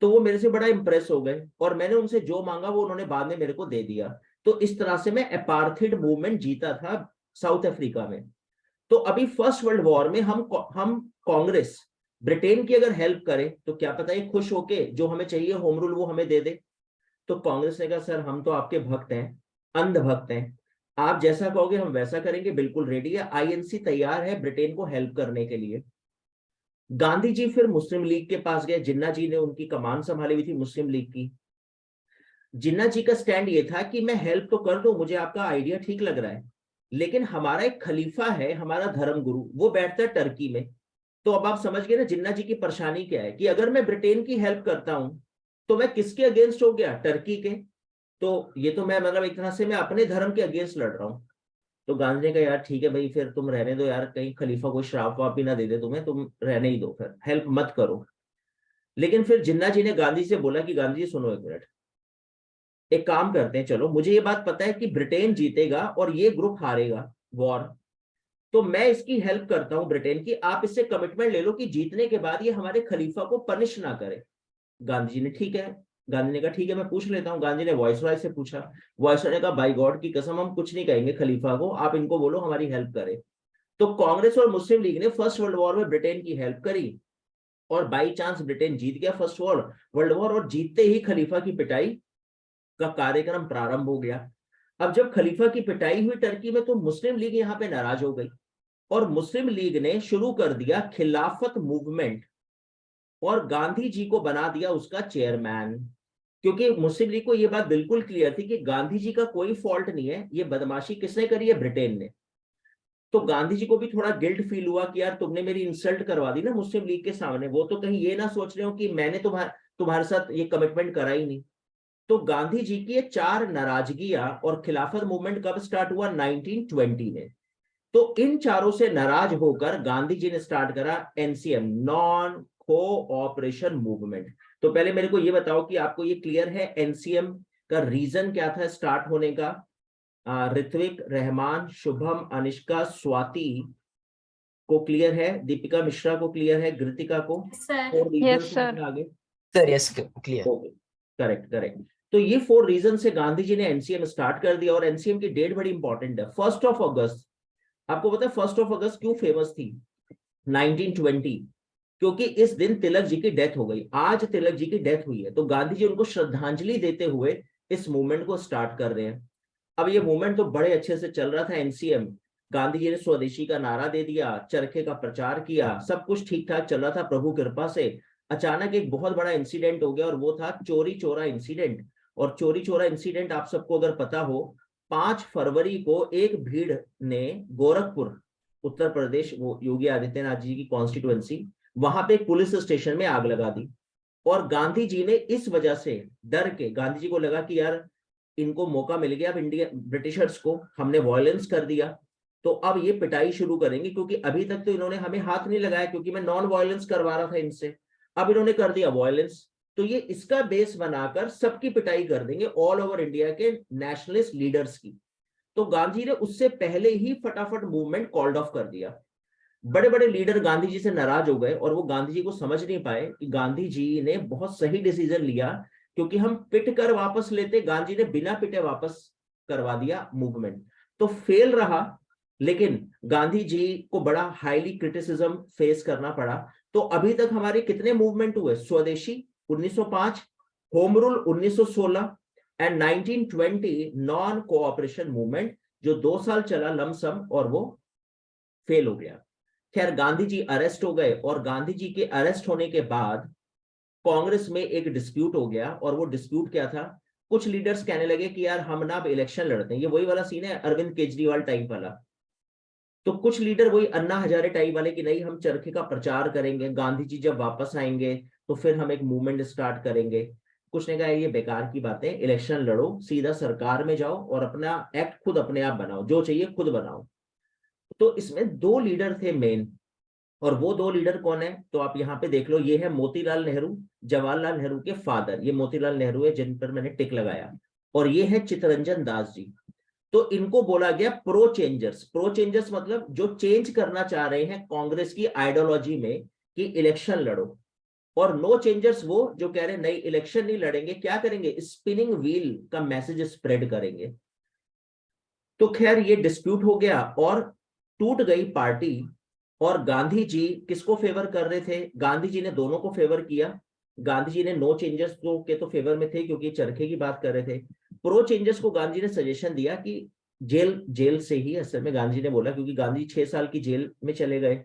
तो वो मेरे से बड़ा इंप्रेस हो गए, और मैंने उनसे जो मांगा वो उन्होंने बाद में मेरे को दे दिया। तो इस तरह से मैं अपार्थिड मूवमेंट जीता था साउथ अफ्रीका में। तो अभी फर्स्ट वर्ल्ड वॉर में हम कांग्रेस ब्रिटेन की अगर हेल्प करे तो क्या पता ये खुश होके जो हमें चाहिए होम रूल वो हमें दे दे। तो कांग्रेस ने कहा सर हम तो आपके भक्त हैं, अंध भक्त हैं, आप जैसा कहोगे हम वैसा करेंगे, बिल्कुल रेडी है, आईएनसी तैयार है ब्रिटेन को हेल्प करने के लिए। गांधी जी फिर मुस्लिम लीग के पास गए, जिन्ना जी ने उनकी कमान संभाली हुई थी मुस्लिम लीग की। जिन्ना जी का स्टैंड ये था कि मैं हेल्प तो कर दूं, मुझे आपका आइडिया ठीक लग रहा है, लेकिन हमारा एक खलीफा है, हमारा धर्म गुरु, वो बैठता है टर्की में। तो अब आप समझ गए ना जिन्ना जी की परेशानी क्या है, कि अगर मैं ब्रिटेन की हेल्प करता हूं तो मैं किसके अगेंस्ट हो गया, टर्की के। तो ये तो मैं मतलब एक तरह से मैं अपने धर्म के अगेंस्ट लड़ रहा हूं। तो गांधी ने कहा यार ठीक है भाई, फिर तुम रहने दो यार, कहीं खलीफा कोई श्राप वाप भी ना दे दे तुम्हें, तुम रहने ही दो, फिर हेल्प मत करो। लेकिन फिर जिन्ना जी ने गांधी से बोला कि गांधी जी सुनो एक मिनट, एक काम करते हैं, चलो मुझे ये बात पता है कि ब्रिटेन जीतेगा और ये ग्रुप हारेगा वॉर, तो मैं इसकी हेल्प करता हूं ब्रिटेन की, आप इससे कमिटमेंट ले लो कि जीतने के बाद ये हमारे खलीफा को पनिश ना करे। गांधी जी ने ठीक है, गांधी ने कहा ठीक है मैं पूछ लेता हूँ। गांधी ने वायसराय से पूछा, वायसराय ने कहा बाय गॉड की कसम हम कुछ नहीं कहेंगे खलीफा को, आप इनको बोलो हमारी हेल्प करे। तो कांग्रेस और मुस्लिम लीग ने फर्स्ट वर्ल्ड वॉर में ब्रिटेन की हेल्प करी और बाई चांस ब्रिटेन जीत गया फर्स्ट वर्ल्ड वॉर, और जीतते ही खलीफा की पिटाई का कार्यक्रम प्रारंभ हो गया। अब जब खलीफा की पिटाई हुई टर्की में तो मुस्लिम लीग यहाँ पे नाराज हो गई और मुस्लिम लीग ने शुरू कर दिया खिलाफत मूवमेंट और गांधी जी को बना दिया उसका चेयरमैन। क्योंकि मुस्लिम लीग को यह बात बिल्कुल क्लियर थी कि गांधी जी का कोई फॉल्ट नहीं है, ये बदमाशी किसने करी है, ब्रिटेन ने। तो गांधी जी को भी थोड़ा गिल्ट फील हुआ कि यार तुमने मेरी इंसल्ट करवा दी ना मुस्लिम लीग के सामने, वो तो कहीं ये ना सोच रहे हो कि मैंने तुम्हारे साथ ये कमिटमेंट करा ही नहीं। तो गांधी जी की ये 4 नाराजगियां और खिलाफत मूवमेंट कब स्टार्ट हुआ, 1920 में। तो इन चारों से नाराज होकर गांधी जी ने स्टार्ट करा एनसीएम, नॉन कोऑपरेशन मूवमेंट। तो पहले मेरे को ये बताओ कि आपको ये क्लियर है एनसीएम का रीजन क्या था स्टार्ट होने का। ऋत्विक, रहमान, शुभम, अनिष्का, स्वाति को क्लियर है, दीपिका मिश्रा को क्लियर है, कृतिका को, सर 4 रीजन Yes, sir. आगे। Sir yes clear. Okay, correct correct. तो ये 4 रीजन से गांधी जी ने एनसीएम स्टार्ट कर दिया और एनसीएम की डेट बड़ी इंपॉर्टेंट है, 1 अगस्त। आपको पता है 1 अगस्त क्यों फेमस थी 1920? क्योंकि इस दिन तिलक जी की डेथ हो गई। आज तिलक जी की डेथ हुई है तो गांधी जी उनको श्रद्धांजलि देते हुए इस मूवमेंट को स्टार्ट कर रहे हैं। अब ये मूवमेंट तो बड़े अच्छे से चल रहा था एनसीएम, गांधी जी ने स्वदेशी का नारा दे दिया, चरखे का प्रचार किया, सब कुछ ठीक ठाक चल रहा था प्रभु कृपा से। अचानक एक बहुत बड़ा इंसिडेंट हो गया और वो था चोरी चोरा इंसिडेंट। और चोरी चोरा इंसिडेंट आप सबको अगर पता हो, 5 फरवरी को एक भीड़ ने गोरखपुर, उत्तर प्रदेश, वो योगी आदित्यनाथ जी की कॉन्स्टिट्युएंसी, वहां पे एक पुलिस स्टेशन में आग लगा दी। और गांधी जी ने इस वजह से डर के, गांधी जी को लगा कि यार इनको मौका मिल गया, अब इंडिया ब्रिटिशर्स को हमने वायलेंस कर दिया तो अब ये पिटाई शुरू करेंगे, क्योंकि अभी तक तो इन्होंने हमें हाथ नहीं लगाया क्योंकि मैं नॉन वायलेंस करवा रहा था इनसे, अब इन्होंने कर दिया वायलेंस, तो ये इसका बेस बनाकर सबकी पिटाई कर देंगे, ऑल ओवर इंडिया के नेशनलिस्ट लीडर्स की। तो गांधी ने उससे पहले ही फटाफट मूवमेंट कॉल्ड ऑफ कर दिया। बड़े बड़े लीडर गांधी जी से नाराज हो गए और वो गांधी जी को समझ नहीं पाए कि गांधी जी ने बहुत सही डिसीजन लिया, क्योंकि हम पिट कर वापस लेते, गांधी ने बिना पिटे वापस करवा दिया मूवमेंट। तो फेल रहा, लेकिन गांधी जी को बड़ा हाईली क्रिटिसिज्म फेस करना पड़ा। तो अभी तक हमारे कितने मूवमेंट हुए, स्वदेशी 1905, home rule 1916 and 1920 non cooperation movement, जो 2 साल चला लमसम और वो फेल हो गया। खैर गांधी जी अरेस्ट हो गए और गांधी जी के अरेस्ट होने के बाद कांग्रेस में एक डिस्प्यूट हो गया। और वो डिस्प्यूट क्या था, कुछ लीडर्स कहने लगे कि यार हम ना अब इलेक्शन लड़ते हैं, ये वही वाला सीन है अरविंद केजरीवाल टाइप वाला। तो कुछ लीडर वही अन्ना हजारे टाइप वाले कि नहीं हम चरखे का प्रचार करेंगे, गांधी जी जब वापस आएंगे तो फिर हम एक मूवमेंट स्टार्ट करेंगे। कुछ ने कहा ये बेकार की बातें, इलेक्शन लड़ो, सीधा सरकार में जाओ और अपना एक्ट खुद अपने आप बनाओ, जो चाहिए खुद बनाओ। तो इसमें 2 लीडर थे मेन, और वो 2 लीडर कौन है तो आप यहाँ पे देख लो, ये है मोतीलाल नेहरू, जवाहरलाल नेहरू के फादर, ये मोतीलाल नेहरू है जिन पर मैंने टिक लगाया, और ये है चित्तरंजन दास जी। तो इनको बोला गया प्रो चेंजर्स। प्रो चेंजर्स मतलब जो चेंज करना चाह रहे हैं कांग्रेस की आइडियोलॉजी में कि इलेक्शन लड़ो, और नो चेंजर्स वो जो कह रहे हैं नहीं इलेक्शन नहीं लड़ेंगे, क्या करेंगे, स्पिनिंग व्हील का मैसेज स्प्रेड करेंगे। तो खैर ये डिस्प्यूट हो गया और टूट गई पार्टी। और गांधी जी किसको फेवर कर रहे थे, गांधी जी ने दोनों को फेवर किया। गांधी जी ने नो चेंजर्स के तो फेवर में थे क्योंकि चरखे की बात कर रहे थे। प्रो चेंजर्स को गांधी जी ने सजेशन दिया कि जेल से ही, असल में गांधी जी ने बोला क्योंकि गांधी 6 साल की जेल में चले गए,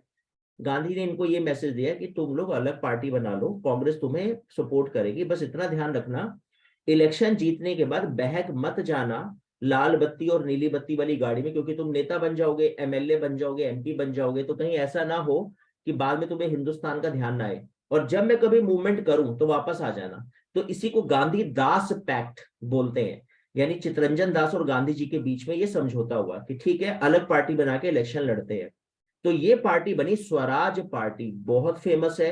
गांधी ने इनको ये मैसेज दिया कि तुम लोग अलग पार्टी बना लो, कांग्रेस तुम्हें सपोर्ट करेगी, बस इतना ध्यान रखना इलेक्शन जीतने के बाद बहक मत जाना लाल बत्ती और नीली बत्ती वाली गाड़ी में, क्योंकि तुम नेता बन जाओगे, एमएलए बन जाओगे, एमपी बन जाओगे, तो कहीं ऐसा ना हो कि बाद में तुम्हें हिंदुस्तान का ध्यान ना आए, और जब मैं कभी मूवमेंट करूं तो वापस आ जाना। तो इसी को गांधी दास पैक्ट बोलते हैं, यानी चित्तरंजन दास और गांधी जी के बीच में ये समझौता हुआ कि ठीक है अलग पार्टी बना के इलेक्शन लड़ते हैं। तो ये पार्टी बनी स्वराज पार्टी, बहुत फेमस है,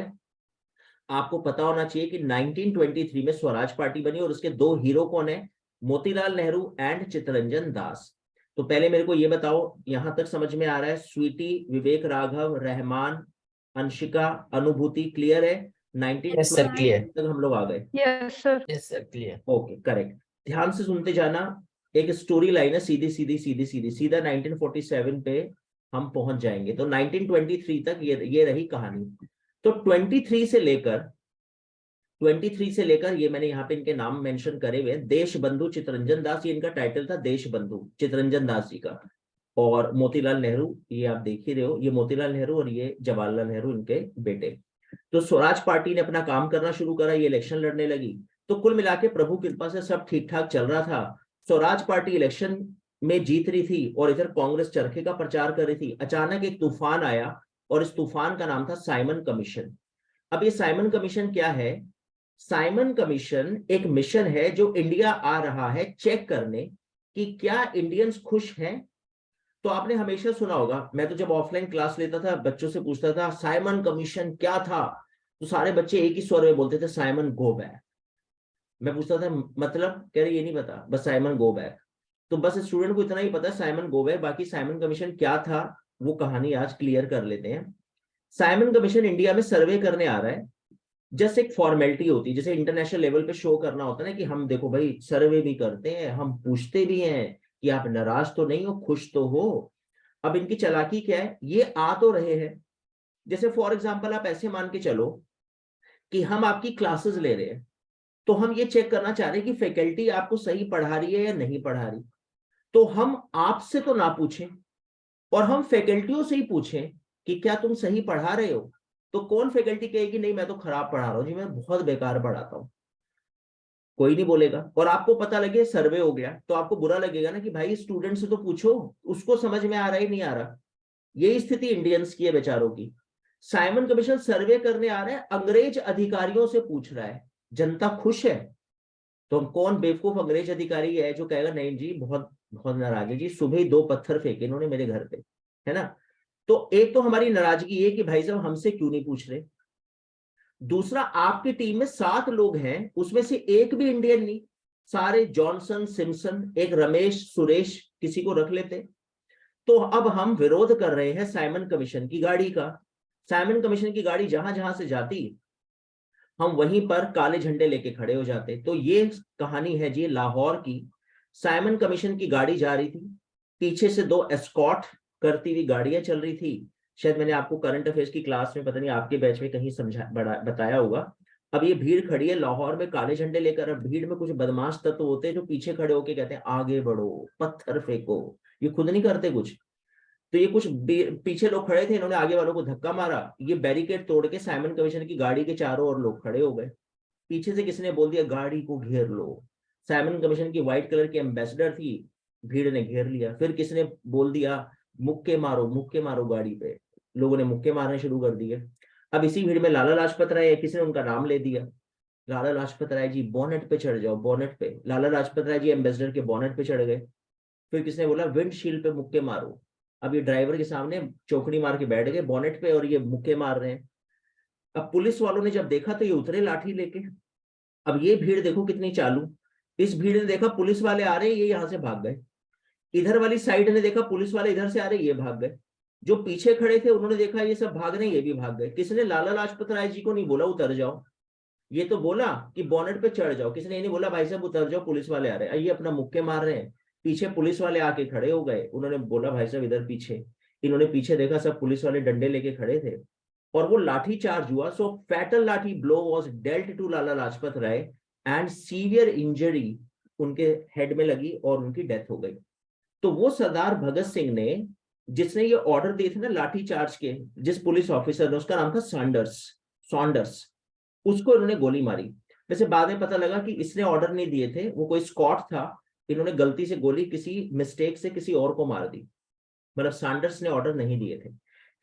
आपको पता होना चाहिए कि 1923 में स्वराज पार्टी बनी, और उसके 2 हीरो कौन है, मोतीलाल नेहरू एंड चित्तरंजन दास। तो पहले मेरे को ये बताओ यहां तक समझ में आ रहा है, स्वीटी, विवेक राघव, रहमान, अंशिका, अनुभूति क्लियर है, Yes, sir, clear. 1920 तक हम लोग आ गए। Yes, sir. Yes, sir, clear. Okay correct, ध्यान से सुनते जाना। एक स्टोरी लाइन है, सीधी सीधी सीधी सीधी सीधा 1947 पे हम पहुंच जाएंगे। तो 1923 तक ये रही कहानी। तो 23 से लेकर ये मैंने यहाँ पे इनके नाम मेंशन करे हुए, देश बंधु चितरंजन दास, ये इनका टाइटल था, देश बंधु चितरंजन दास जी का। और मोतीलाल नेहरू, ये आप देख ही रहे हो, ये मोतीलाल नेहरू और ये जवाहरलाल नेहरू इनके बेटे। तो स्वराज पार्टी ने अपना काम करना शुरू करा, ये इलेक्शन लड़ने लगी। तो कुल मिला के प्रभु कृपा से सब ठीक ठाक चल रहा था। स्वराज पार्टी इलेक्शन में जीत रही थी और इधर कांग्रेस चरखे का प्रचार कर रही थी। अचानक एक तूफान आया और इस तूफान का नाम था साइमन कमीशन। अब ये साइमन कमीशन क्या है? साइमन कमीशन एक मिशन है जो इंडिया आ रहा है चेक करने कि क्या इंडियंस खुश हैं। तो आपने हमेशा सुना होगा, मैं तो जब ऑफलाइन क्लास लेता था बच्चों से पूछता था साइमन कमीशन क्या था, तो सारे बच्चे एक ही स्वर में बोलते थे साइमन गो बैक। मैं पूछता था मतलब, कह रहे ये नहीं पता, बस साइमन गो बैक। तो बस स्टूडेंट को इतना ही पता है साइमन गो बैक, बाकी साइमन कमीशन क्या था वो कहानी आज क्लियर कर लेते हैं। साइमन कमीशन इंडिया में सर्वे करने आ रहा है, जस्ट एक फॉर्मेलिटी होती है, जैसे इंटरनेशनल लेवल पे शो करना होता है ना कि हम देखो भाई सर्वे भी करते हैं, हम पूछते भी हैं कि आप नाराज तो नहीं हो, खुश तो हो। अब इनकी चालाकी क्या है, ये आ तो रहे हैं, जैसे फॉर एग्जांपल आप ऐसे मान के चलो कि हम आपकी क्लासेस ले रहे हैं, तो हम ये चेक करना चाह रहे हैं कि फैकल्टी आपको सही पढ़ा रही है या नहीं पढ़ा रही। तो हम आपसे तो ना पूछें और हम फैकल्टियों से ही पूछें कि क्या तुम सही पढ़ा रहे हो। तो कौन फैकल्टी कहेगी नहीं मैं तो खराब पढ़ा रहा हूं जी, मैं बहुत बेकार पढ़ाता हूं, कोई नहीं बोलेगा। और आपको पता लगे सर्वे हो गया तो आपको बुरा लगेगा ना कि भाई स्टूडेंट से तो पूछो, उसको समझ में आ रहा ही नहीं आ रहा। यही स्थिति इंडियंस की है बेचारों की। साइमन कमीशन सर्वे करने आ रहा है, अंग्रेज अधिकारियों से पूछ रहा है जनता खुश है। तो कौन बेवकूफ अंग्रेज अधिकारी है जो कहेगा नहीं जी बहुत बहुत नाराज है जी, सुबह ही 2 पत्थर फेंके इन्होंने मेरे घर पे, है ना। तो एक तो हमारी नाराजगी है कि भाई साहब हमसे क्यों नहीं पूछ रहे। दूसरा, आपकी टीम में 7 लोग हैं, उसमें से एक भी इंडियन नहीं, सारे जॉनसन सिम्पसन, एक रमेश सुरेश किसी को रख लेते। तो अब हम विरोध कर रहे हैं साइमन कमीशन की गाड़ी का। साइमन कमीशन की गाड़ी जहां जहां से जाती हम वहीं पर काले झंडे लेके खड़े हो जाते। तो ये कहानी है जी लाहौर की। साइमन कमीशन की गाड़ी जा रही थी, पीछे से 2 एस्कॉर्ट करती हुई गाड़ियां चल रही थी। शायद मैंने आपको करंट अफेयर्स की क्लास में, पता नहीं आपके बैच में कहीं बताया होगा। अब ये भीड़ खड़ी है लाहौर में काले झंडे लेकर। अब भीड़ में कुछ बदमाश तत्व होते हैं जो पीछे खड़े होके कहते हैं आगे बढ़ो, पत्थर फेंको। ये खुद नहीं करते कुछ, तो ये कुछ पीछे लोग खड़े थे, इन्होंने आगे वालों को धक्का मारा। ये बैरिकेड तोड़ के साइमन कमीशन की गाड़ी के चारों ओर लोग खड़े हो गए। पीछे से किसी ने बोल दिया गाड़ी को घेर लो। साइमन कमीशन की व्हाइट कलर की एम्बेसडर थी, भीड़ ने घेर लिया। फिर किसी ने बोल दिया मुक्के मारो गाड़ी पे। लोगों ने मुक्के मारने शुरू कर दिए। अब इसी भीड़ में लाला लाजपत राय, किसी ने उनका नाम ले दिया, लाला लाजपत राय जी बोनेट पे चढ़ जाओ, बोनेट पे। लाला लाजपत राय जी एम्बेसडर के बोनेट पे चढ़ गए। फिर किसने बोला विंडशील्ड पे मुक्के मारो। अब ये ड्राइवर के सामने चौकड़ी मार के बैठ गए बोनेट पे और ये मुक्के मार रहे हैं। अब पुलिस वालों ने जब देखा तो ये उतरे लाठी लेके। अब ये भीड़ देखो कितनी चालू। इस भीड़ ने देखा पुलिस वाले आ रहे हैं, ये यहां से भाग गए। इधर वाली साइड ने देखा पुलिस वाले इधर से आ रहे, ये भाग गए। जो पीछे खड़े थे उन्होंने देखा ये सब भाग रहे हैं, ये भी भाग गए। किसने लाला लाजपत राय जी को नहीं बोला उतर जाओ, ये तो बोला कि बोनेट पे चढ़ जाओ। किसने ये नहीं बोला भाई साहब उतर जाओ पुलिस वाले आ रहे हैं। ये अपना मुक्के मार रहे हैं। पीछे पुलिस वाले आके खड़े हो गए, उन्होंने बोला भाई साहब इधर पीछे। इन्होंने पीछे देखा, सब पुलिस वाले डंडे लेके खड़े थे और वो लाठी चार्ज हुआ। So fatal lathi blow was dealt to Lala Lajpat Rai and severe injury उनके हेड में लगी और उनकी डेथ हो गई। तो वो सरदार भगत सिंह ने, जिसने ये ऑर्डर दिए थे ना लाठी चार्ज के, जिस पुलिस ऑफिसर ने, उसका नाम था सॉन्डर्स, उसको इन्होंने गोली मारी। वैसे बाद में पता लगा कि इसने ऑर्डर नहीं दिए थे, वो कोई स्कॉट था, इन्होंने गलती से गोली किसी मिस्टेक से किसी और को मार दी, मतलब सॉन्डर्स ने ऑर्डर नहीं दिए थे।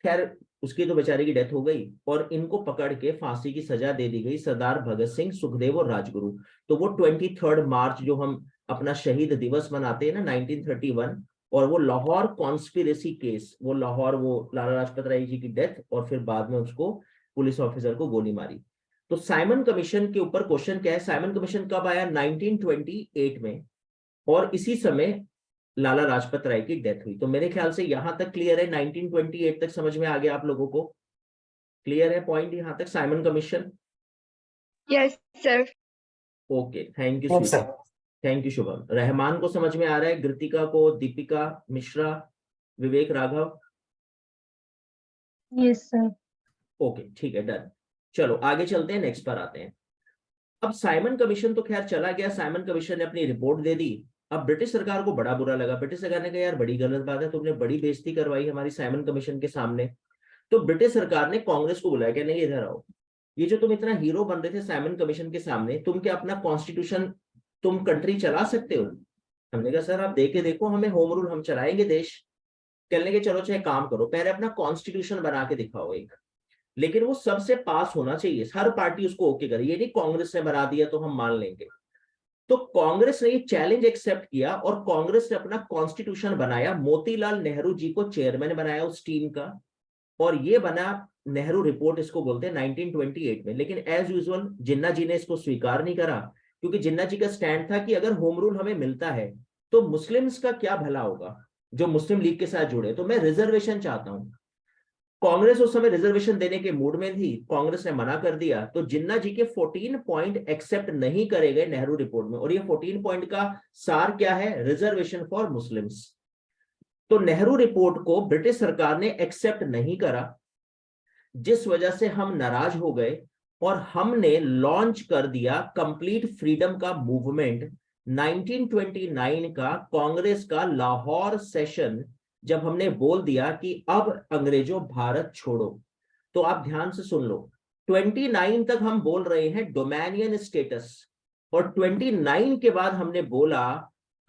खैर उसकी तो बेचारे की डेथ हो गई और इनको पकड़ के फांसी की सजा दे दी गई सरदार भगत सिंह, सुखदेव और राजगुरु। तो वो 23 मार्च जो हम अपना शहीद दिवस मनाते हैं ना 1931, और वो लाहौर कॉन्स्पिरेसी केस, वो लाहौर वो लाला लाजपत राय जी की डेथ और फिर बाद में उसको पुलिस ऑफिसर को गोली मारी। तो साइमन कमीशन के ऊपर क्वेश्चन क्या है, साइमन कमीशन कब आया? 1928 में, और इसी समय लाला लाजपत राय की डेथ हुई। तो मेरे ख्याल से यहां तक क्लियर है, 1928 तक समझ में आ गया आप लोगों को? क्लियर है पॉइंट यहां तक Simon commission? Yes, sir. Okay, thank you Yes, sir. Thank you Shubham. Rahman को समझ में आ रहा है, कृतिका को, दीपिका मिश्रा, विवेक राघव? Yes, sir. ओके ठीक है, डन। चलो आगे चलते हैं, नेक्स्ट पर आते हैं। अब साइमन कमीशन तो खैर चला गया, साइमन कमीशन ने अपनी रिपोर्ट दे दी। अब ब्रिटिश सरकार को बड़ा बुरा लगा, ब्रिटिश सरकार ने कहा यार बड़ी गलत बात है, तुमने बड़ी बेइज्जती करवाई हमारी साइमन कमीशन के सामने। तो ब्रिटिश सरकार ने कांग्रेस को बुलाया कि नहीं इधर आओ, ये जो तुम इतना हीरो बन रहे थे साइमन कमीशन के सामने, तुम क्या अपना कॉन्स्टिट्यूशन, तुम कंट्री चला सकते हो? हमने कहा सर आप देखे देखो, हमें होम रूल, हम चलाएंगे देश। कहने के चलो चाहे काम करो, पहले अपना कॉन्स्टिट्यूशन बना के दिखाओ एक, लेकिन वो सबसे पास होना चाहिए, हर पार्टी उसको ओके करे, ये नहीं कांग्रेस ने बना दिया तो हम मान लेंगे। तो कांग्रेस ने ये चैलेंज एक्सेप्ट किया और कांग्रेस ने अपना कॉन्स्टिट्यूशन बनाया, मोतीलाल नेहरू जी को चेयरमैन बनाया उस टीम का, और ये बना नेहरू रिपोर्ट, इसको बोलते हैं 1928 में। लेकिन एज यूजुअल जिन्ना जी ने इसको स्वीकार नहीं करा, क्योंकि जिन्ना जी का स्टैंड था कि अगर होम रूल हमें मिलता है तो मुस्लिम्स का क्या भला होगा जो मुस्लिम लीग के साथ जुड़े, तो मैं रिजर्वेशन चाहता हूं। कांग्रेस उस समय रिजर्वेशन देने के मूड में थी, कांग्रेस ने मना कर दिया, तो जिन्ना जी के 14 पॉइंट एक्सेप्ट नहीं करे गए नेहरू रिपोर्ट में। और ये 14 पॉइंट का सार क्या है? Reservation for Muslims. तो नेहरू रिपोर्ट को ब्रिटिश सरकार ने एक्सेप्ट नहीं करा, जिस वजह से हम नाराज हो गए और हमने लॉन्च कर दिया कंप्लीट फ्रीडम का मूवमेंट। 1929 का कांग्रेस का लाहौर सेशन, जब हमने बोल दिया कि अब अंग्रेजों भारत छोड़ो, तो आप ध्यान से सुन लो, 29 तक हम बोल रहे हैं डोमेनियन स्टेटस, और 29 के बाद हमने बोला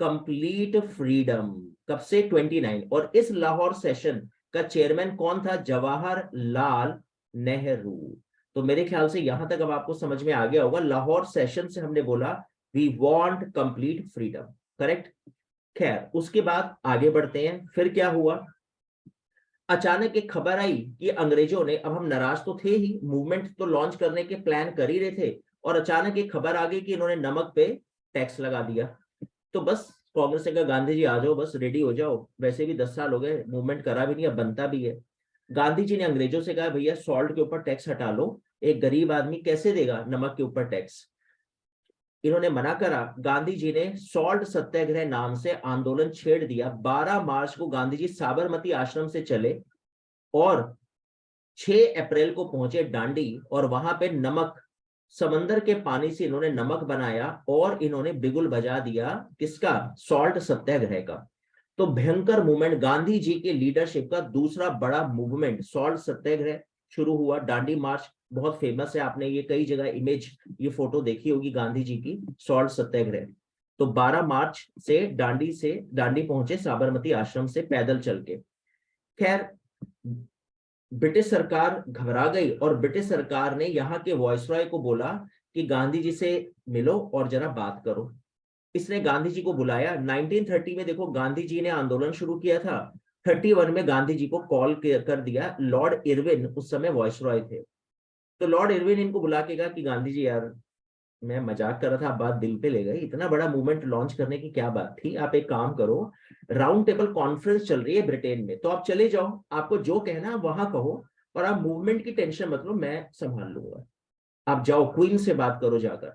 कंप्लीट फ्रीडम। कब से? 29। और इस लाहौर सेशन का चेयरमैन कौन था? जवाहरलाल नेहरू। तो मेरे ख्याल से यहां तक अब आपको समझ में आ गया होगा, लाहौर सेशन से हमने बोला we want complete freedom, correct. खैर उसके बाद आगे बढ़ते हैं, फिर क्या हुआ? अचानक एक खबर आई कि अंग्रेजों ने, अब हम नाराज तो थे ही, मूवमेंट तो लॉन्च करने के प्लान कर ही रहे थे, और अचानक एक खबर आ गई कि इन्होंने नमक पे टैक्स लगा दिया। तो बस कांग्रेस ने कहा गांधी जी आ जाओ, बस रेडी हो जाओ, वैसे भी 10 साल हो गए, मूवमेंट करा भी नहीं, अब बनता भी है। गांधी जी ने अंग्रेजों से कहा भैया सॉल्ट के ऊपर टैक्स हटा लो, एक गरीब आदमी कैसे देगा नमक के ऊपर टैक्स? इन्होंने मना करा। गांधी जी ने सॉल्ट सत्याग्रह नाम से आंदोलन छेड़ दिया। 12 मार्च को गांधी जी साबरमती आश्रम से चले और 6 अप्रैल को पहुंचे डांडी, और वहां पे नमक, समंदर के पानी से इन्होंने नमक बनाया और इन्होंने बिगुल बजा दिया, किसका? सॉल्ट सत्याग्रह का। तो भयंकर मूवमेंट, गांधी जी के लीडरशिप का दूसरा बड़ा मूवमेंट सॉल्ट सत्याग्रह शुरू हुआ। डांडी मार्च बहुत फेमस है, आपने ये कई जगह इमेज, ये फोटो देखी होगी गांधी जी की, सॉल्ट सत्याग्रह। तो 12 मार्च से डांडी पहुंचे साबरमती आश्रम से पैदल चल के। खैर ब्रिटिश सरकार घबरा गई और ब्रिटिश सरकार ने यहाँ के वॉइसरॉय को बोला कि गांधी जी से मिलो और जरा बात करो। इसने गांधी जी को बुलाया। 1930 में देखो गांधी जी ने आंदोलन शुरू किया था, 31 में गांधी जी को कॉल कर दिया। लॉर्ड इरविन उस समय वॉइसरॉय थे, तो लॉर्ड इरविन इनको बुला के कहा कि गांधी जी यार मैं मजाक कर रहा था, आप बात दिल पे ले गए, इतना बड़ा मूवमेंट लॉन्च करने की क्या बात थी, आप एक काम करो, राउंड टेबल कॉन्फ्रेंस चल रही है ब्रिटेन में, तो आप चले जाओ, आपको जो कहना है वहां कहो, और आप मूवमेंट की टेंशन मत लो, मैं संभाल लूंगा, आप जाओ क्वीन से बात करो जाकर।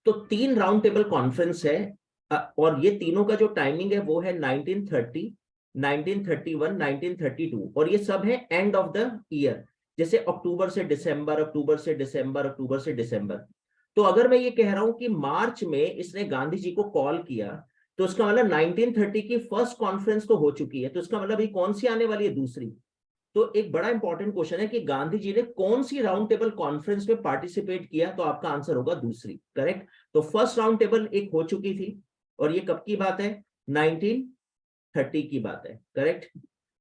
तो 3 राउंड टेबल कॉन्फ्रेंस है, और ये तीनों का जो टाइमिंग है वो है 1930, 1931, 1932, और ये सब है एंड ऑफ द ईयर, जैसे अक्टूबर से दिसंबर, अक्टूबर से दिसंबर, अक्टूबर से दिसंबर। तो अगर मैं ये कह रहा हूं कि मार्च में इसने गांधी जी को कॉल किया, तो इसका मतलब 1930 की फर्स्ट कॉन्फ्रेंस तो हो चुकी है, तो इसका मतलब ये कौन सी आने वाली है? दूसरी। तो एक बड़ा इंपॉर्टेंट क्वेश्चन है कि गांधी जी ने कौन सी राउंड टेबल कॉन्फ्रेंस में पार्टिसिपेट किया, तो आपका आंसर होगा दूसरी, करेक्ट। तो फर्स्ट राउंड टेबल एक हो चुकी थी, और ये कब की बात है? 1930 की बात है, करेक्ट।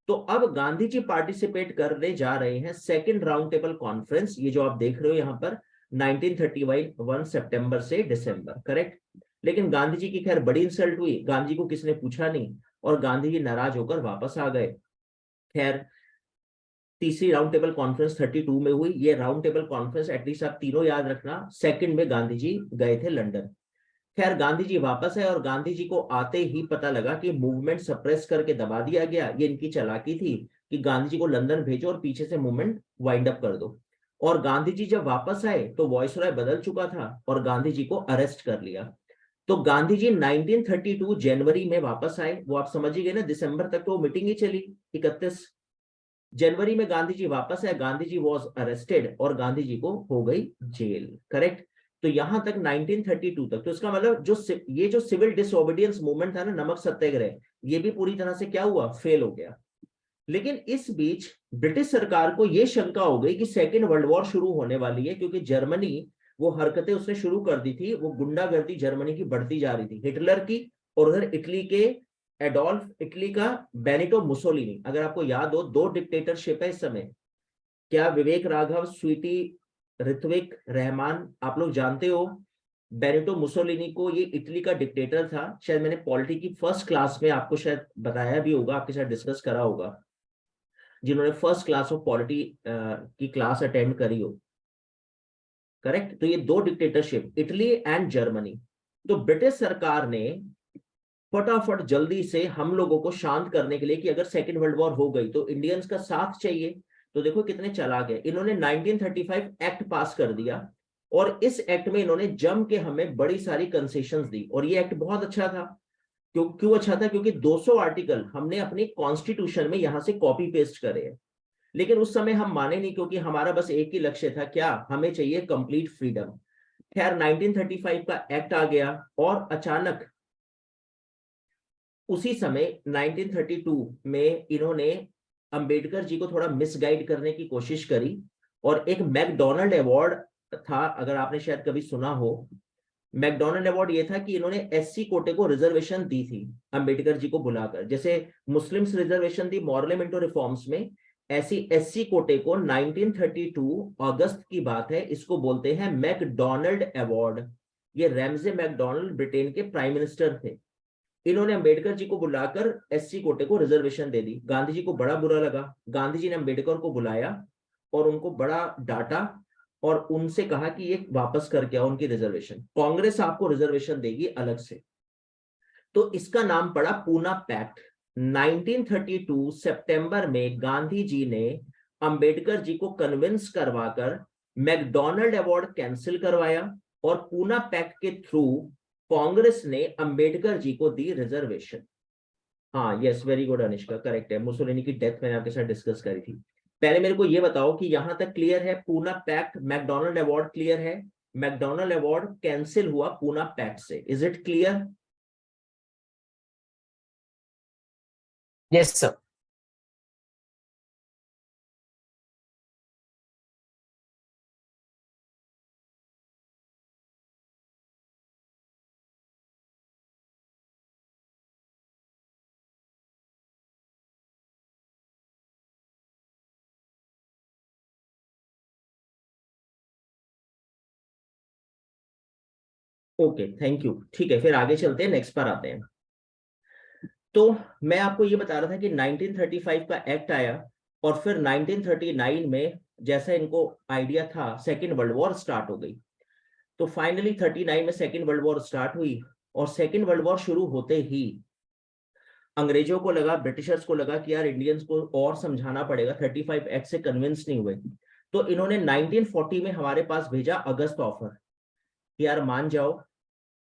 तो अब गांधी जी पार्टिसिपेट करने जा रहे हैं सेकंड राउंड टेबल कॉन्फ्रेंस, ये जो आप देख रहे हो यहाँ पर, 1931 सितंबर से दिसंबर, करेक्ट। लेकिन गांधी जी की खैर बड़ी इंसल्ट हुई, गांधी को किसी ने पूछा नहीं, और गांधी जी नाराज होकर वापस आ गए। खैर तीसरी राउंड टेबल कॉन्फ्रेंस 32 में हुई। ये राउंड टेबल कॉन्फ्रेंस एटलीस्ट आप तीनों याद रखना, सेकंड में गांधी जी गए थे लंदन। खैर गांधी जी वापस आए, और गांधी जी को आते ही पता लगा कि मूवमेंट सप्रेस करके दबा दिया गया। ये इनकी चालाकी थी कि गांधी जी को लंदन भेजो और पीछे से मूवमेंट वाइंड अप कर दो। और गांधी जी जब वापस आए तो वॉइसरॉय बदल चुका था और गांधी जी को अरेस्ट कर लिया। तो गांधी जी 1932 जनवरी में वापस आए, वो आप समझ ही गए ना, दिसंबर तक तो मीटिंग ही चली। 31 जनवरी में गांधी जी वापस आए, गांधी जी वॉज अरेस्टेड और गांधी जी को हो गई जेल, करेक्ट। तो यहां तक 1932 तक, तो इसका मतलब ये जो सिविल डिसओबीडियंस मूवमेंट था ना, नमक सत्याग्रह, ये भी पूरी तरह से क्या हुआ, फेल हो गया। लेकिन इस बीच ब्रिटिश सरकार को यह शंका हो गई कि सेकेंड वर्ल्ड वॉर शुरू होने वाली है, क्योंकि जर्मनी, वो हरकतें उसने शुरू कर दी थी, वो गुंडागर्दी जर्मनी की बढ़ती जा रही थी, हिटलर की, और उधर इटली के एडोल्फ, इटली का बेनिटो मुसोलिनी। अगर आपको याद हो, 2 डिक्टेटरशिप है इस समय, क्या विवेक राघव, स्वीटी, ऋत्विक रहमान, आप लोग जानते हो बेनिटो मुसोलिनी को, ये इटली का डिक्टेटर था। शायद मैंने पॉलिटी की फर्स्ट क्लास में आपको शायद बताया भी होगा, आपके साथ डिस्कस करा होगा, जिन्होंने फर्स्ट क्लास ऑफ पॉलिटी की क्लास अटेंड करी हो, करेक्ट। तो ये 2 डिक्टेटरशिप, इटली एंड जर्मनी। तो ब्रिटिश सरकार ने फटाफट जल्दी से हम लोगों को शांत करने के लिए कि अगर सेकेंड वर्ल्ड वॉर हो गई तो इंडियंस का साथ चाहिए, तो देखो कितने चालाक है, इन्होंने 1935 एक्ट पास कर दिया, और इस एक्ट में इन्होंने जम के हमें बड़ी सारी कंसेशंस दी। और ये एक्ट बहुत अच्छा था। क्यों अच्छा था? क्योंकि 200 आर्टिकल हमने अपने कॉन्स्टिट्यूशन में यहां से कॉपी पेस्ट करे हैं। लेकिन उस समय हम माने नहीं, क्योंकि हमारा बस एक ही लक्ष्य था, क्या, हमें चाहिए कंप्लीट फ्रीडम। खैर 1935 का एक्ट आ गया, और अचानक उसी समय 1932 में इन्होंने अंबेडकर जी को थोड़ा मिसगाइड करने की कोशिश करी, और एक मैकडोनल्ड अवार्ड था, अगर आपने शायद कभी सुना हो। मैकडोनल्ड अवार्ड ये था कि इन्होंने एससी कोटे को रिजर्वेशन दी थी अंबेडकर जी को बुलाकर, जैसे मुस्लिम्स रिजर्वेशन थी मॉरलेमेंटो रिफॉर्म्स में, ऐसी एससी कोटे को 1932 अगस्त की बात है, इसको बोलते हैं मैकडोनल्ड अवार्ड। ये रैमजे मैकडोनल्ड ब्रिटेन के प्राइम मिनिस्टर थे, इन्होंने अंबेडकर जी को बुलाकर एससी कोटे को रिजर्वेशन दे दी। गांधी जी को बड़ा बुरा लगा, गांधी जी ने अंबेडकर को बुलाया और उनको बड़ा डांटा, और उनसे कहा कि ये वापस करके आओ उनकी रिजर्वेशन, कांग्रेस आपको रिजर्वेशन देगी अलग से। तो इसका नाम पड़ा पूना पैक्ट। 1932 सितंबर में गांधी जी ने अंबेडकर जी को कन्विंस करवाकर मैकडोनल्ड अवार्ड कैंसिल करवाया, और पूना पैक्ट के थ्रू कांग्रेस ने अंबेडकर जी को दी रिजर्वेशन। हाँ, yes, very good Anishka, correct है, मुसोलिनी की डेथ मैंने आपके साथ डिस्कस करी थी। पहले मेरे को ये बताओ कि यहां तक क्लियर है, Poona pact, MacDonald award clear है, मैकडोनल्ड अवार्ड कैंसिल हुआ पूना पैक्ट से, is it clear? Yes, sir. Okay, thank you, ठीक है, फिर आगे चलते हैं, नेक्स्ट पर आते हैं। तो मैं आपको ये बता रहा था कि 1935 का एक्ट आया, और फिर 1939 में, जैसा इनको आइडिया था, सेकेंड वर्ल्ड वॉर स्टार्ट हो गई। तो फाइनली 39 में सेकेंड वर्ल्ड वॉर स्टार्ट हुई, और सेकेंड वर्ल्ड वॉर शुरू होते ही अंग्रेजों को लगा, ब्रिटिशर्स को लगा कि यार इंडियंस को और समझाना पड़ेगा, 35 एक्ट से कन्विंस नहीं हुए। तो इन्होंने 1940 में हमारे पास भेजा अगस्त ऑफर, यार मान जाओ,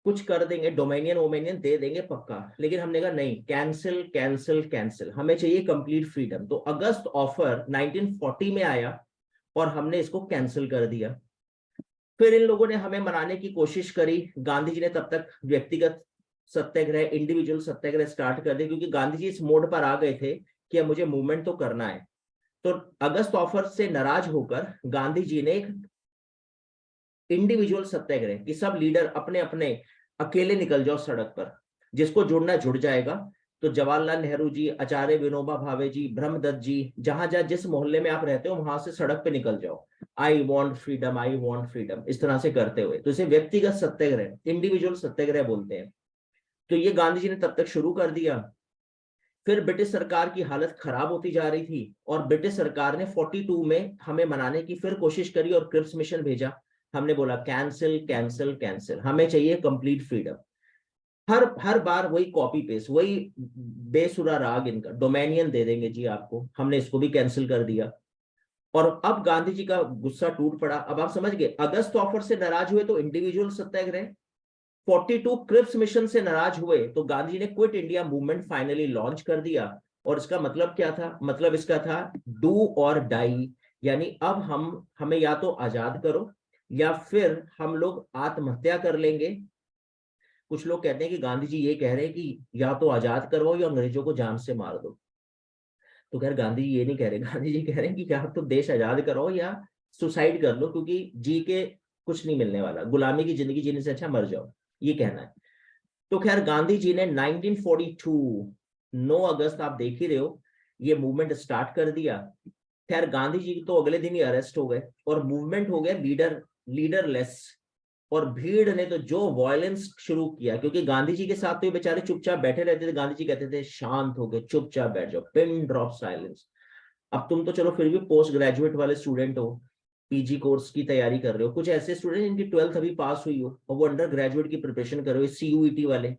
कुछ कर देंगे, डोमेनियन वोमेनियन दे देंगे पक्का। लेकिन हमने कहा नहीं, कैंसिल कैंसिल कैंसिल, हमें चाहिए कंप्लीट फ्रीडम। तो अगस्त ऑफर 1940 में आया, और हमने इसको कैंसिल कर दिया। फिर इन लोगों ने हमें मनाने की कोशिश करी, गांधी जी ने तब तक व्यक्तिगत सत्याग्रह, इंडिविजुअल सत्याग्रह स्टार्ट कर दिए, क्योंकि गांधी जी इस मोड पर आ गए थे कि अब मुझे मूवमेंट तो करना है। तो अगस्त ऑफर से नाराज होकर गांधी जी ने एक इंडिविजुअल सत्याग्रह कि सब लीडर अपने अपने अकेले निकल जाओ सड़क पर, जिसको जुड़ना जुड़ जाएगा। तो जवाहरलाल नेहरू जी, आचार्य विनोबा भावे जी, ब्रह्मदत्त जी, जहां जहां जिस मोहल्ले में आप रहते हो वहां से सड़क पे निकल जाओ, I want freedom, I want freedom, इस तरह से करते हुए। तो इसे व्यक्तिगत सत्याग्रह, इंडिविजुअल सत्याग्रह बोलते हैं। तो ये गांधी जी ने तब तक शुरू कर दिया। फिर ब्रिटिश सरकार की हालत खराब होती जा रही थी, और ब्रिटिश सरकार ने 42 में हमें मनाने की फिर कोशिश करी, और क्रिप्स मिशन भेजा। हमने बोला कैंसिल कैंसिल कैंसिल, हमें चाहिए कंप्लीट फ्रीडम। हर बार वही कॉपी पेस्ट, वही बेसुरा राग इनका, डोमेनियन दे देंगे जी आपको, हमने इसको भी कैंसिल कर दिया। और अब गांधी जी का गुस्सा टूट पड़ा। अब आप समझ गए, अगस्त ऑफर से नाराज हुए तो इंडिविजुअल सत्याग्रह, 42 क्रिप्स मिशन से नाराज हुए तो गांधी जी ने quit India movement finally launch कर दिया। और इसका मतलब क्या था? मतलब इसका था डू और डाई, यानी अब हमें या तो आजाद करो या फिर हम लोग आत्महत्या कर लेंगे। कुछ लोग कहते हैं कि गांधी जी ये कह रहे हैं कि या तो आजाद करवाओ या अंग्रेजों को जान से मार दो। तो खैर गांधी जी ये नहीं कह रहे, गांधी जी कह रहे हैं कि या तो देश आजाद कराओ या सुसाइड कर लो, क्योंकि जी के कुछ नहीं मिलने वाला, गुलामी की जिंदगी जीने से अच्छा मर जाओ, ये कहना है। तो खैर गांधी जी ने 1942 9 अगस्त, आप देख ही रहे हो, ये मूवमेंट स्टार्ट कर दिया। खैर गांधी जी तो अगले दिन ही अरेस्ट हो गए और मूवमेंट हो गया लीडरलेस। और भीड़ ने तो जो वायलेंस शुरू किया, क्योंकि गांधी जी के साथ तो ये बेचारे चुपचाप बैठे रहते थे, गांधी जी कहते थे शांत हो गए, चुपचाप बैठ जाओ, पिन ड्रॉप साइलेंस। अब तुम तो चलो फिर भी पोस्ट ग्रेजुएट वाले स्टूडेंट हो, पीजी कोर्स की तैयारी कर रहे हो, कुछ ऐसे स्टूडेंट जिनकी 12th अभी पास हुई हो और वो अंडर ग्रेजुएट की प्रिपरेशन कर रहे हो, सीयूईटी वाले।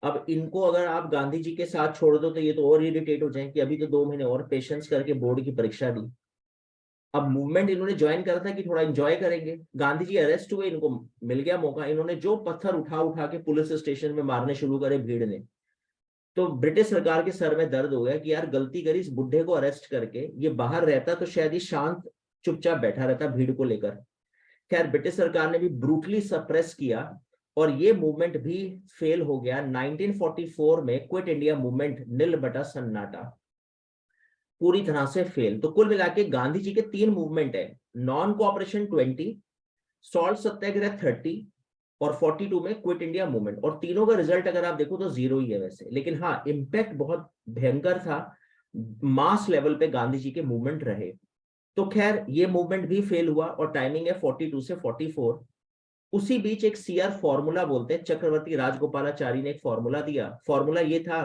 अब इनको अगर आप गांधी जी के साथ छोड़ दो तो ये तो और इरिटेट हो जाए कि अभी तो 2 महीने और पेशेंस करके बोर्ड की परीक्षा दी। अब मूवमेंट इन्होंने ज्वाइन करा था कि थोड़ा एंजॉय करेंगे, गांधी जी अरेस्ट हुए, इनको मिल गया मौका, इन्होंने जो पत्थर उठा उठा के पुलिस स्टेशन में मारने शुरू करे भीड़ ने। तो ब्रिटिश सरकार के सर में दर्द हो गया कि यार गलती करी, इस बुढ़े को अरेस्ट करके, ये बाहर रहता तो शायद ये शांत चुपचाप बैठा रहता भीड़ को लेकर। खैर ब्रिटिश सरकार ने भी ब्रूटली सप्रेस किया और ये मूवमेंट भी फेल हो गया। 1944 में क्विट इंडिया मूवमेंट नील बटा सन्नाटा, पूरी तरह से फेल। तो कुल मिला के गांधी जी के 3 मूवमेंट है, नॉन कोऑपरेशन 20, सॉल्ट सत्याग्रह 30 और 42 में क्विट इंडिया मूवमेंट। और तीनों का रिजल्ट अगर आप देखो तो 0 ही है वैसे, लेकिन हाँ इम्पैक्ट बहुत भयंकर था, मास लेवल पे गांधी जी के मूवमेंट रहे। तो खैर ये मूवमेंट भी फेल हुआ और टाइमिंग है 42 से 44। उसी बीच एक सीआर फॉर्मूला बोलते हैं, चक्रवर्ती राजगोपालाचारी ने एक फॉर्मूला दिया। फॉर्मूला ये था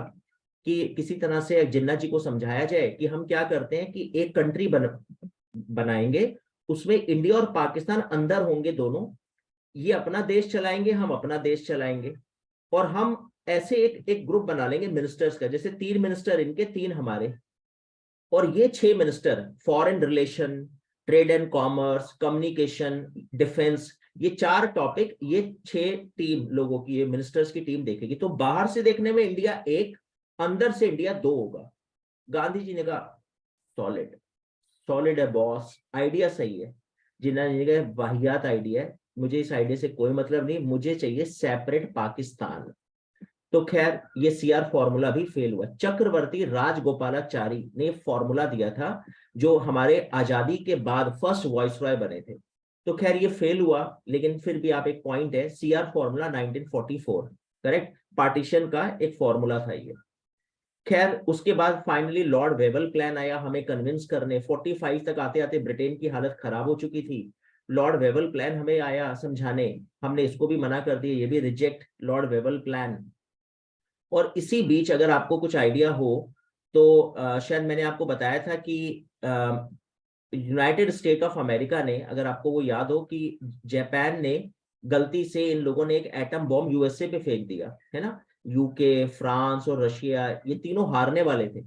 कि किसी तरह से जिन्ना जी को समझाया जाए कि हम क्या करते हैं कि एक कंट्री बनाएंगे, उसमें इंडिया और पाकिस्तान अंदर होंगे दोनों, ये अपना देश चलाएंगे, हम अपना देश चलाएंगे, और हम ऐसे एक ग्रुप बना लेंगे मिनिस्टर्स का, जैसे 3 मिनिस्टर इनके 3 हमारे, और ये 6 minister foreign relation, trade and commerce, communication, defence, ये 4 टॉपिक, ये 6 टीम लोगों की, ये मिनिस्टर्स की टीम देखेगी। तो बाहर से देखने में इंडिया 1, अंदर से इंडिया 2 होगा। गांधी जी ने कहा सॉलिड, सॉलिड है बॉस, आइडिया सही है। जिन्ना जी ने कहा वाहियात आइडिया है, मुझे इस आइडिया से कोई मतलब नहीं, मुझे चाहिए सेपरेट पाकिस्तान। तो खैर ये सीआर फॉर्मूला भी फेल हुआ। चक्रवर्ती राजगोपालाचारी ने फॉर्मूला दिया था, जो हमारे आजादी के बाद फर्स्ट वॉइसरॉय बने थे। तो खैर ये फेल हुआ, लेकिन फिर भी आप एक पॉइंट है, सीआर फॉर्मूला 1944 करेक्ट, पार्टीशन का एक फॉर्मूला था ये। खैर उसके बाद फाइनली लॉर्ड वेवल प्लान आया हमें कन्विंस करने। 45 तक आते आते ब्रिटेन की हालत खराब हो चुकी थी, लॉर्ड वेवल प्लान हमें आया समझाने, हमने इसको भी मना कर दिया, ये भी रिजेक्ट लॉर्ड वेवल प्लान। और इसी बीच अगर आपको कुछ आइडिया हो तो शायद मैंने आपको बताया था कि यूनाइटेड स्टेट ऑफ अमेरिका ने, अगर आपको वो याद हो कि जापान ने गलती से, इन लोगों ने एक एटम बॉम्ब यूएसए पे फेंक दिया है ना, यूके, फ्रांस और रशिया ये तीनों हारने वाले थे,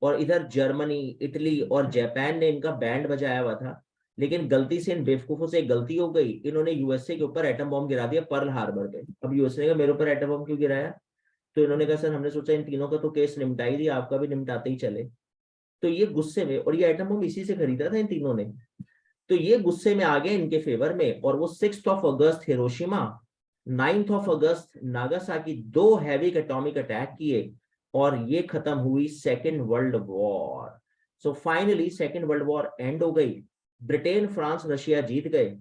और इधर जर्मनी, इटली और जापान ने इनका बैंड बजाया हुआ था। लेकिन गलती से इन बेवकूफों से एक गलती हो गई, इन्होंने यूएसए के ऊपर एटम बॉम्ब गिरा दिया पर्ल हार्बर पे। अब यूएसए ने मेरे ऊपर एटम बॉम्ब क्यों गिराया? तो इन्होंने कहा सर हमने सोचा इन तीनों का तो केस निपटा ही दिया, आपका भी निपटाते ही चले। तो ये गुस्से में, और ये एटम बम इसी से खरीदा था इन तीनों ने, तो ये गुस्से में आ गए इनके फेवर में, और वो 6 अगस्त हिरोशिमा, 9 अगस्त नागासाकी, 2 हैवी एटॉमिक अटैक किए, और ये खत्म हुई second world war. So finally second world war and हो गई, ब्रिटेन, फ्रांस, रशिया जीत गए।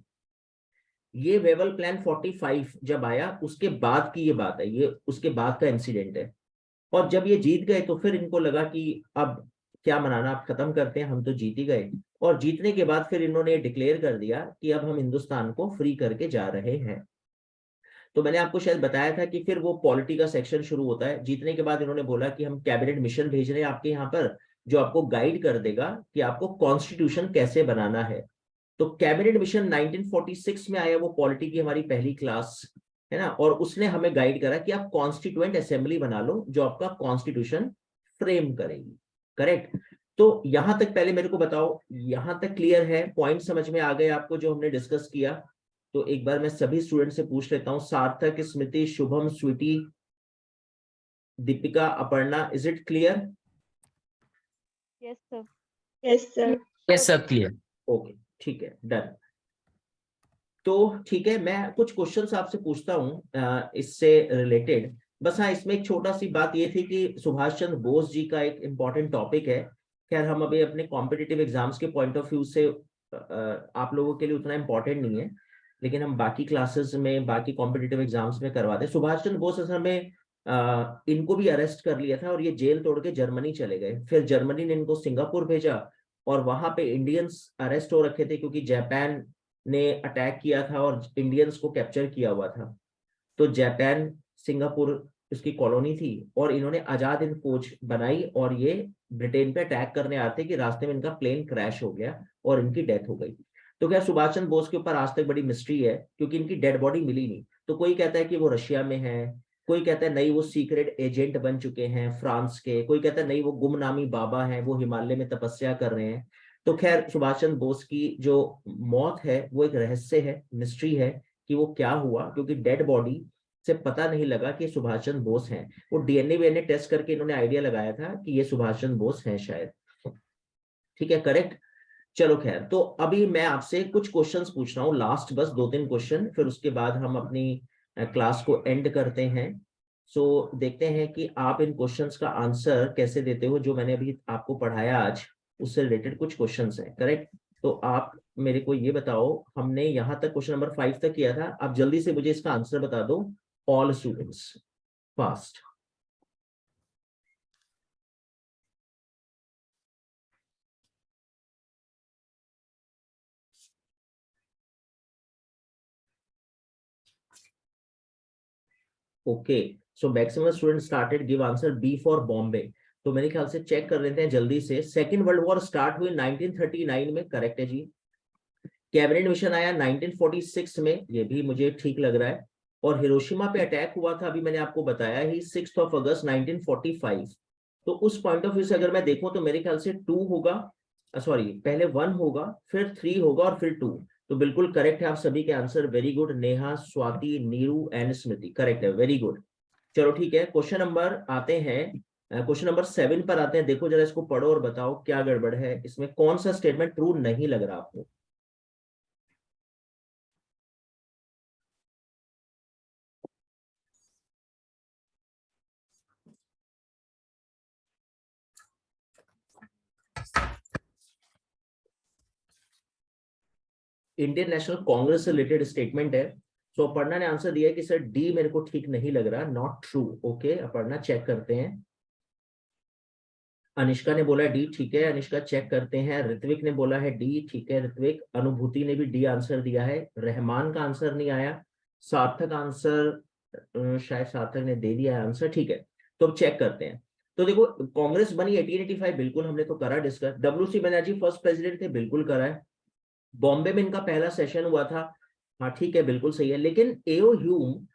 ये वेवल प्लान 45 जब आया उसके बाद की ये बात है, ये उसके बाद का इंसिडेंट है। और जब ये जीत गए तो फिर इनको लगा कि अब क्या मनाना, आप खत्म करते हैं, हम तो जीत ही गए। और जीतने के बाद फिर इन्होंने डिक्लेयर कर दिया कि अब हम हिंदुस्तान को फ्री करके जा रहे हैं। तो मैंने आपको शायद बताया था कि फिर वो पॉलिटी का सेक्शन शुरू होता है। जीतने के बाद इन्होंने बोला कि हम कैबिनेट मिशन भेज रहे हैं आपके यहाँ पर, जो आपको गाइड कर देगा कि आपको कॉन्स्टिट्यूशन कैसे बनाना है। तो कैबिनेट मिशन 1946 में आया, वो पॉलिटी की हमारी पहली क्लास है ना, और उसने हमें गाइड करा कि आप कॉन्स्टिट्यूएंट असेंबली बना लो जो आपका कॉन्स्टिट्यूशन फ्रेम करेगी, करेक्ट। तो यहां तक पहले मेरे को बताओ, यहां तक क्लियर है? पॉइंट समझ में आ गए आपको जो हमने डिस्कस किया? तो एक बार मैं सभी स्टूडेंट से पूछ लेता हूँ, Sarthak, Smriti, Shubham, Sweety, Deepika, Aparna, is it clear? Yes, sir. Yes, sir. Yes, sir, clear. Okay, ठीक है, डन। तो ठीक है, मैं कुछ क्वेश्चंस आपसे पूछता हूँ इससे रिलेटेड। बस हाँ, इसमें एक छोटा सी बात ये थी कि सुभाष चंद्र बोस जी का एक इम्पॉर्टेंट टॉपिक है। खैर हम अभी अपने कॉम्पिटिटिव एग्जाम्स के पॉइंट ऑफ व्यू से आप लोगों के लिए उतना इम्पोर्टेंट नहीं है, लेकिन हम बाकी क्लासेस में, बाकी कॉम्पिटिटिव एग्जाम्स में करवाते हैं। सुभाष चंद्र बोस असल में इनको भी अरेस्ट कर लिया था और ये जेल तोड़ के जर्मनी चले गए। फिर जर्मनी ने इनको सिंगापुर भेजा और वहां पे इंडियंस अरेस्ट हो रखे थे क्योंकि जापान ने अटैक किया था और इंडियंस को कैप्चर किया हुआ था। तो जापान, सिंगापुर उसकी कॉलोनी थी और इन्होंने आजाद हिंद फौज बनाई और ये ब्रिटेन पे अटैक करने आते कि रास्ते में इनका प्लेन क्रैश हो गया और इनकी डेथ हो गई। तो क्या सुभाष चंद्र बोस के ऊपर आज तक बड़ी मिस्ट्री है क्योंकि इनकी डेड बॉडी मिली नहीं। तो कोई कहता है कि वो रशिया में है, कोई कहता है नहीं वो सीक्रेट एजेंट बन चुके हैं फ्रांस के, कोई कहता है नहीं वो गुमनामी बाबा हैं, वो हिमालय में तपस्या कर रहे हैं। तो खैर सुभाष चंद्र बोस की जो मौत है वो एक रहस्य है, मिस्ट्री है कि वो क्या हुआ, क्योंकि डेड बॉडी से पता नहीं लगा कि सुभाष चंद्र बोस हैं। वो डीएनए टेस्ट करके इन्होंने आइडिया लगाया था कि ये सुभाष चंद्र बोस हैं शायद। ठीक है, करेक्ट। चलो खैर, तो अभी मैं आपसे कुछ क्वेश्चंस पूछ रहा हूँ, लास्ट बस 2-3 क्वेश्चन, फिर उसके बाद हम अपनी क्लास को एंड करते हैं। सो देखते हैं कि आप इन क्वेश्चंस का आंसर कैसे देते हो। जो मैंने अभी आपको पढ़ाया आज उससे रिलेटेड कुछ क्वेश्चंस हैं, करेक्ट। तो आप मेरे को ये बताओ, हमने यहाँ तक क्वेश्चन नंबर 5 तक किया था, आप जल्दी से मुझे इसका आंसर बता दो, all students, fast. Okay, so maximum student started give answer B for Bombay. तो मेरे ख्याल से चेक कर लेते हैं जल्दी से। सेकेंड वर्ल्ड वॉर स्टार्ट हुई 1939 में, करेक्ट है जी। कैबिनेट मिशन आया 1946 में, ये भी मुझे ठीक लग रहा है। और हिरोशिमा पे अटैक हुआ था, अभी मैंने आपको बताया ही, 6 अगस्त 1945। तो उस पॉइंट ऑफ व्यू से अगर मैं देखूं तो मेरे ख्याल से 2 होगा, सॉरी पहले 1 होगा, फिर 3 होगा और फिर 2। तो बिल्कुल करेक्ट है आप सभी के answer, very good. Neha, Swati, Neeru and Smriti, correct है, वेरी गुड। चलो ठीक है, क्वेश्चन नंबर आते हैं, क्वेश्चन नंबर 7 पर आते हैं। देखो जरा इसको पढ़ो और बताओ क्या गड़बड़ है इसमें, कौन सा स्टेटमेंट ट्रू नहीं लग रहा आपको। इंडियन नेशनल कांग्रेस से रिलेटेड स्टेटमेंट है। सो अपर्णा ने आंसर दिया है कि सर डी मेरे को ठीक नहीं लग रहा, not true. Okay Aparna, check करते हैं। अनिष्का ने बोला डी, ठीक है अनिष्का, चेक करते हैं। ऋत्विक ने बोला है डी, ठीक है ऋत्विक। अनुभूति ने भी डी आंसर दिया है। रहमान का आंसर नहीं आया। सार्थक आंसर, शायद सार्थक ने दे दिया है आंसर, ठीक है। तो अब चेक करते हैं। तो देखो कांग्रेस बनी 1885, बिल्कुल हमने तो करा discuss. WC Banerjee first president थे, बिल्कुल करा है। बॉम्बे में इनका पहला सेशन हुआ था, हाँ ठीक है, बिल्कुल सही है। लेकिन एओ ह्यूम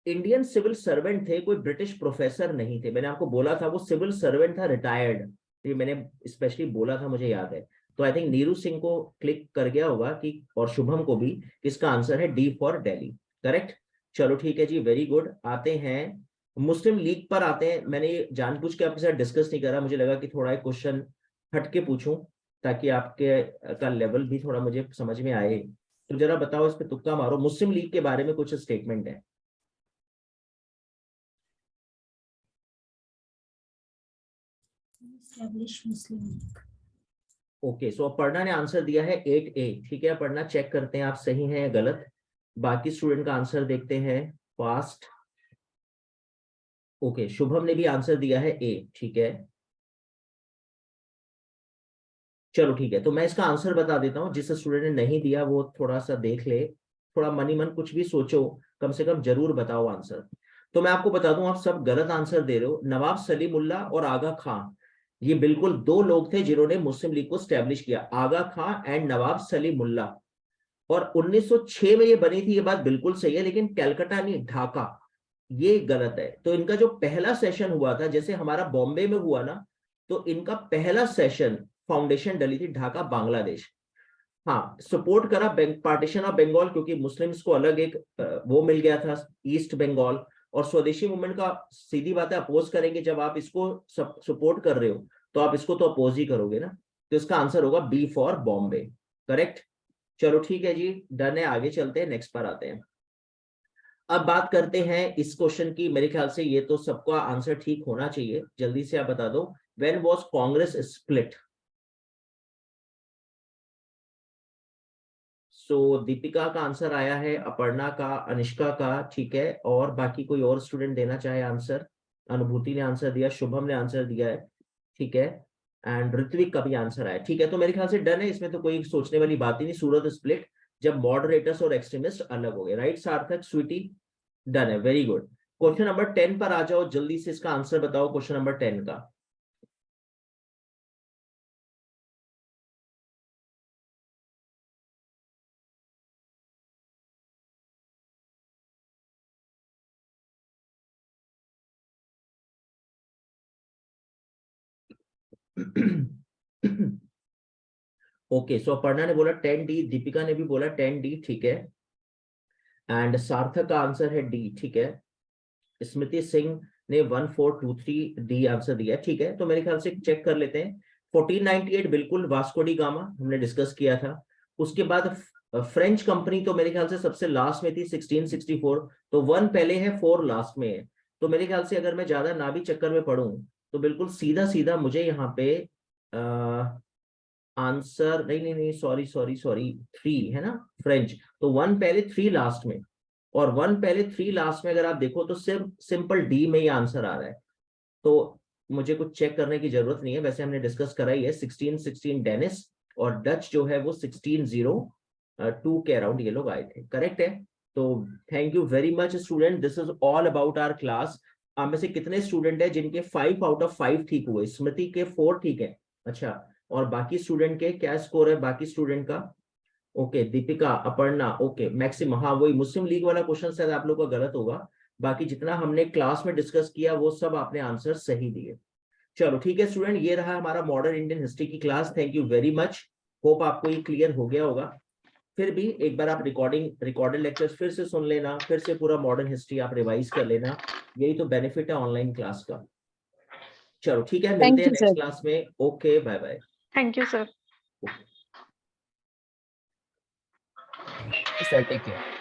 इंडियन सिविल सर्वेंट थे, कोई ब्रिटिश प्रोफेसर नहीं थे। मैंने आपको बोला था वो सिविल सर्वेंट था, रिटायर्ड, ये मैंने स्पेशली बोला था, मुझे याद है। तो आई थिंक नीरू सिंह को क्लिक कर गया होगा कि, और शुभम को भी, इसका आंसर है डी फॉर दिल्ली, करेक्ट। चलो ठीक है जी, वेरी गुड। आते हैं मुस्लिम लीग पर आते हैं। मैंने जानबूझ के आपके साथ डिस्कस नहीं करा, मुझे लगा कि थोड़ा एक क्वेश्चन हटके पूछूं ताकि आपके का लेवल भी थोड़ा मुझे समझ में आए। तो जरा बताओ, इस पे तुक्का मारो, मुस्लिम लीग के बारे में कुछ स्टेटमेंट है। ओके, सो अपर्णा ने आंसर दिया है 8A, ठीक है अपर्णा, चेक करते हैं आप सही हैं या गलत। बाकी स्टूडेंट का आंसर देखते हैं फास्ट। ओके, शुभम ने भी आंसर दिया है A, ठीक है। चलो ठीक है, तो मैं इसका आंसर बता देता हूँ। जिस स्टूडेंट ने नहीं दिया वो थोड़ा सा देख ले, थोड़ा मनी मन कुछ भी सोचो, कम से कम जरूर बताओ आंसर। तो मैं आपको बता दूं, आप सब गलत आंसर दे रहे हो। नवाब सलीमुल्लाह और आगा खां, ये बिल्कुल 2 लोग थे जिन्होंने मुस्लिम लीग को स्टैब्लिश किया, आगा खां एंड नवाब सलीमुल्लाह। और 1906 में ये बनी थी, ये बात बिल्कुल सही है, लेकिन कलकत्ता नहीं, ढाका, ये गलत है। तो इनका जो पहला सेशन हुआ था, जैसे हमारा बॉम्बे में हुआ ना, तो इनका पहला सेशन फाउंडेशन डली थी ढाका बांग्लादेश। हाँ, सपोर्ट करा पार्टीशन ऑफ बंगाल, क्योंकि मुस्लिम्स को अलग एक वो मिल गया था ईस्ट बंगाल, और स्वदेशी मूवमेंट का सीधी बात है अपोज करेंगे। जब आप इसको सपोर्ट कर रहे हो तो आप इसको तो अपोज ही करोगे ना, तो इसका आंसर होगा बी फॉर बॉम्बे, करेक्ट। चलो ठीक है जी, डन है, आगे चलते हैं, नेक्स्ट पर आते हैं। अब बात करते हैं इस क्वेश्चन की, मेरे ख्याल से ये तो सबका आंसर ठीक होना चाहिए, जल्दी से आप बता दो, व्हेन वाज कांग्रेस स्प्लिट। सो दीपिका का आंसर आया है, अपर्णा का, अनिष्का का, ठीक है, और बाकी कोई और स्टूडेंट देना चाहे आंसर? अनुभूति ने आंसर दिया, शुभम ने आंसर दिया है, ठीक है, एंड ऋत्विक का भी आंसर आया, ठीक है। तो मेरे ख्याल से डन है, इसमें तो कोई सोचने वाली बात ही नहीं। सूरत स्प्लिट जब मॉडरेटर्स और एक्सट्रीमिस्ट अलग हो गए, राइट सार्थक, स्वीटी, डन है, वेरी गुड। क्वेश्चन नंबर 10 पर आ जाओ, जल्दी से इसका आंसर बताओ क्वेश्चन नंबर 10 का। ओके, सो अपर्णा ने बोला 10D, दीपिका ने भी बोला 10D, ठीक है, एंड सार्थक का आंसर है डी, ठीक है। स्मृति सिंह ने 1423 डी आंसर दिया, ठीक है। तो मेरे ख्याल से चेक कर लेते हैं। 1498 बिल्कुल वास्को डी गामा हमने डिस्कस किया था। उसके बाद फ्रेंच कंपनी तो मेरे ख्याल से सबसे लास्ट में थी 1664, तो 1 पहले है 4 लास्ट में है। तो मेरे ख्याल से अगर मैं ज्यादा ना भी चक्कर में पढ़ूं तो बिल्कुल सीधा सीधा मुझे यहाँ पे आंसर नहीं सॉरी 3 है ना फ्रेंच, तो 1 पहले 3 लास्ट में, और 1 पहले 3 लास्ट में अगर आप देखो तो सिर्फ सिंपल डी में ही आंसर आ रहा है, तो मुझे कुछ चेक करने की जरूरत नहीं है। वैसे हमने डिस्कस करा ही है 1616 डेनिस, और डच जो है वो 1602 के अराउंड ये लोग आए थे, करेक्ट है। तो thank you very much student, this is all about our class. आप में से कितने स्टूडेंट है जिनके 5 आउट ऑफ 5 ठीक हुए? स्मृति के 4 ठीक है, अच्छा, और बाकी स्टूडेंट के क्या स्कोर है बाकी स्टूडेंट का? ओके, दीपिका, अपर्णा, ओके, मैक्सिम, हाँ वही मुस्लिम लीग वाला क्वेश्चन शायद आप लोग का गलत होगा, बाकी जितना हमने क्लास में डिस्कस किया वो सब आपने आंसर सही दिए। चलो ठीक है स्टूडेंट, ये रहा हमारा मॉडर्न इंडियन हिस्ट्री की class. Thank you very much, hope आपको ये क्लियर हो गया होगा। फिर भी एक बार आप रिकॉर्डेड लेक्चर्स फिर से सुन लेना, फिर से पूरा मॉडर्न हिस्ट्री आप रिवाइज कर लेना, यही तो बेनिफिट है ऑनलाइन क्लास का। चलो ठीक है, मिलते हैं नेक्स्ट क्लास में, okay, bye bye. Thank you, sir. Sir, take care.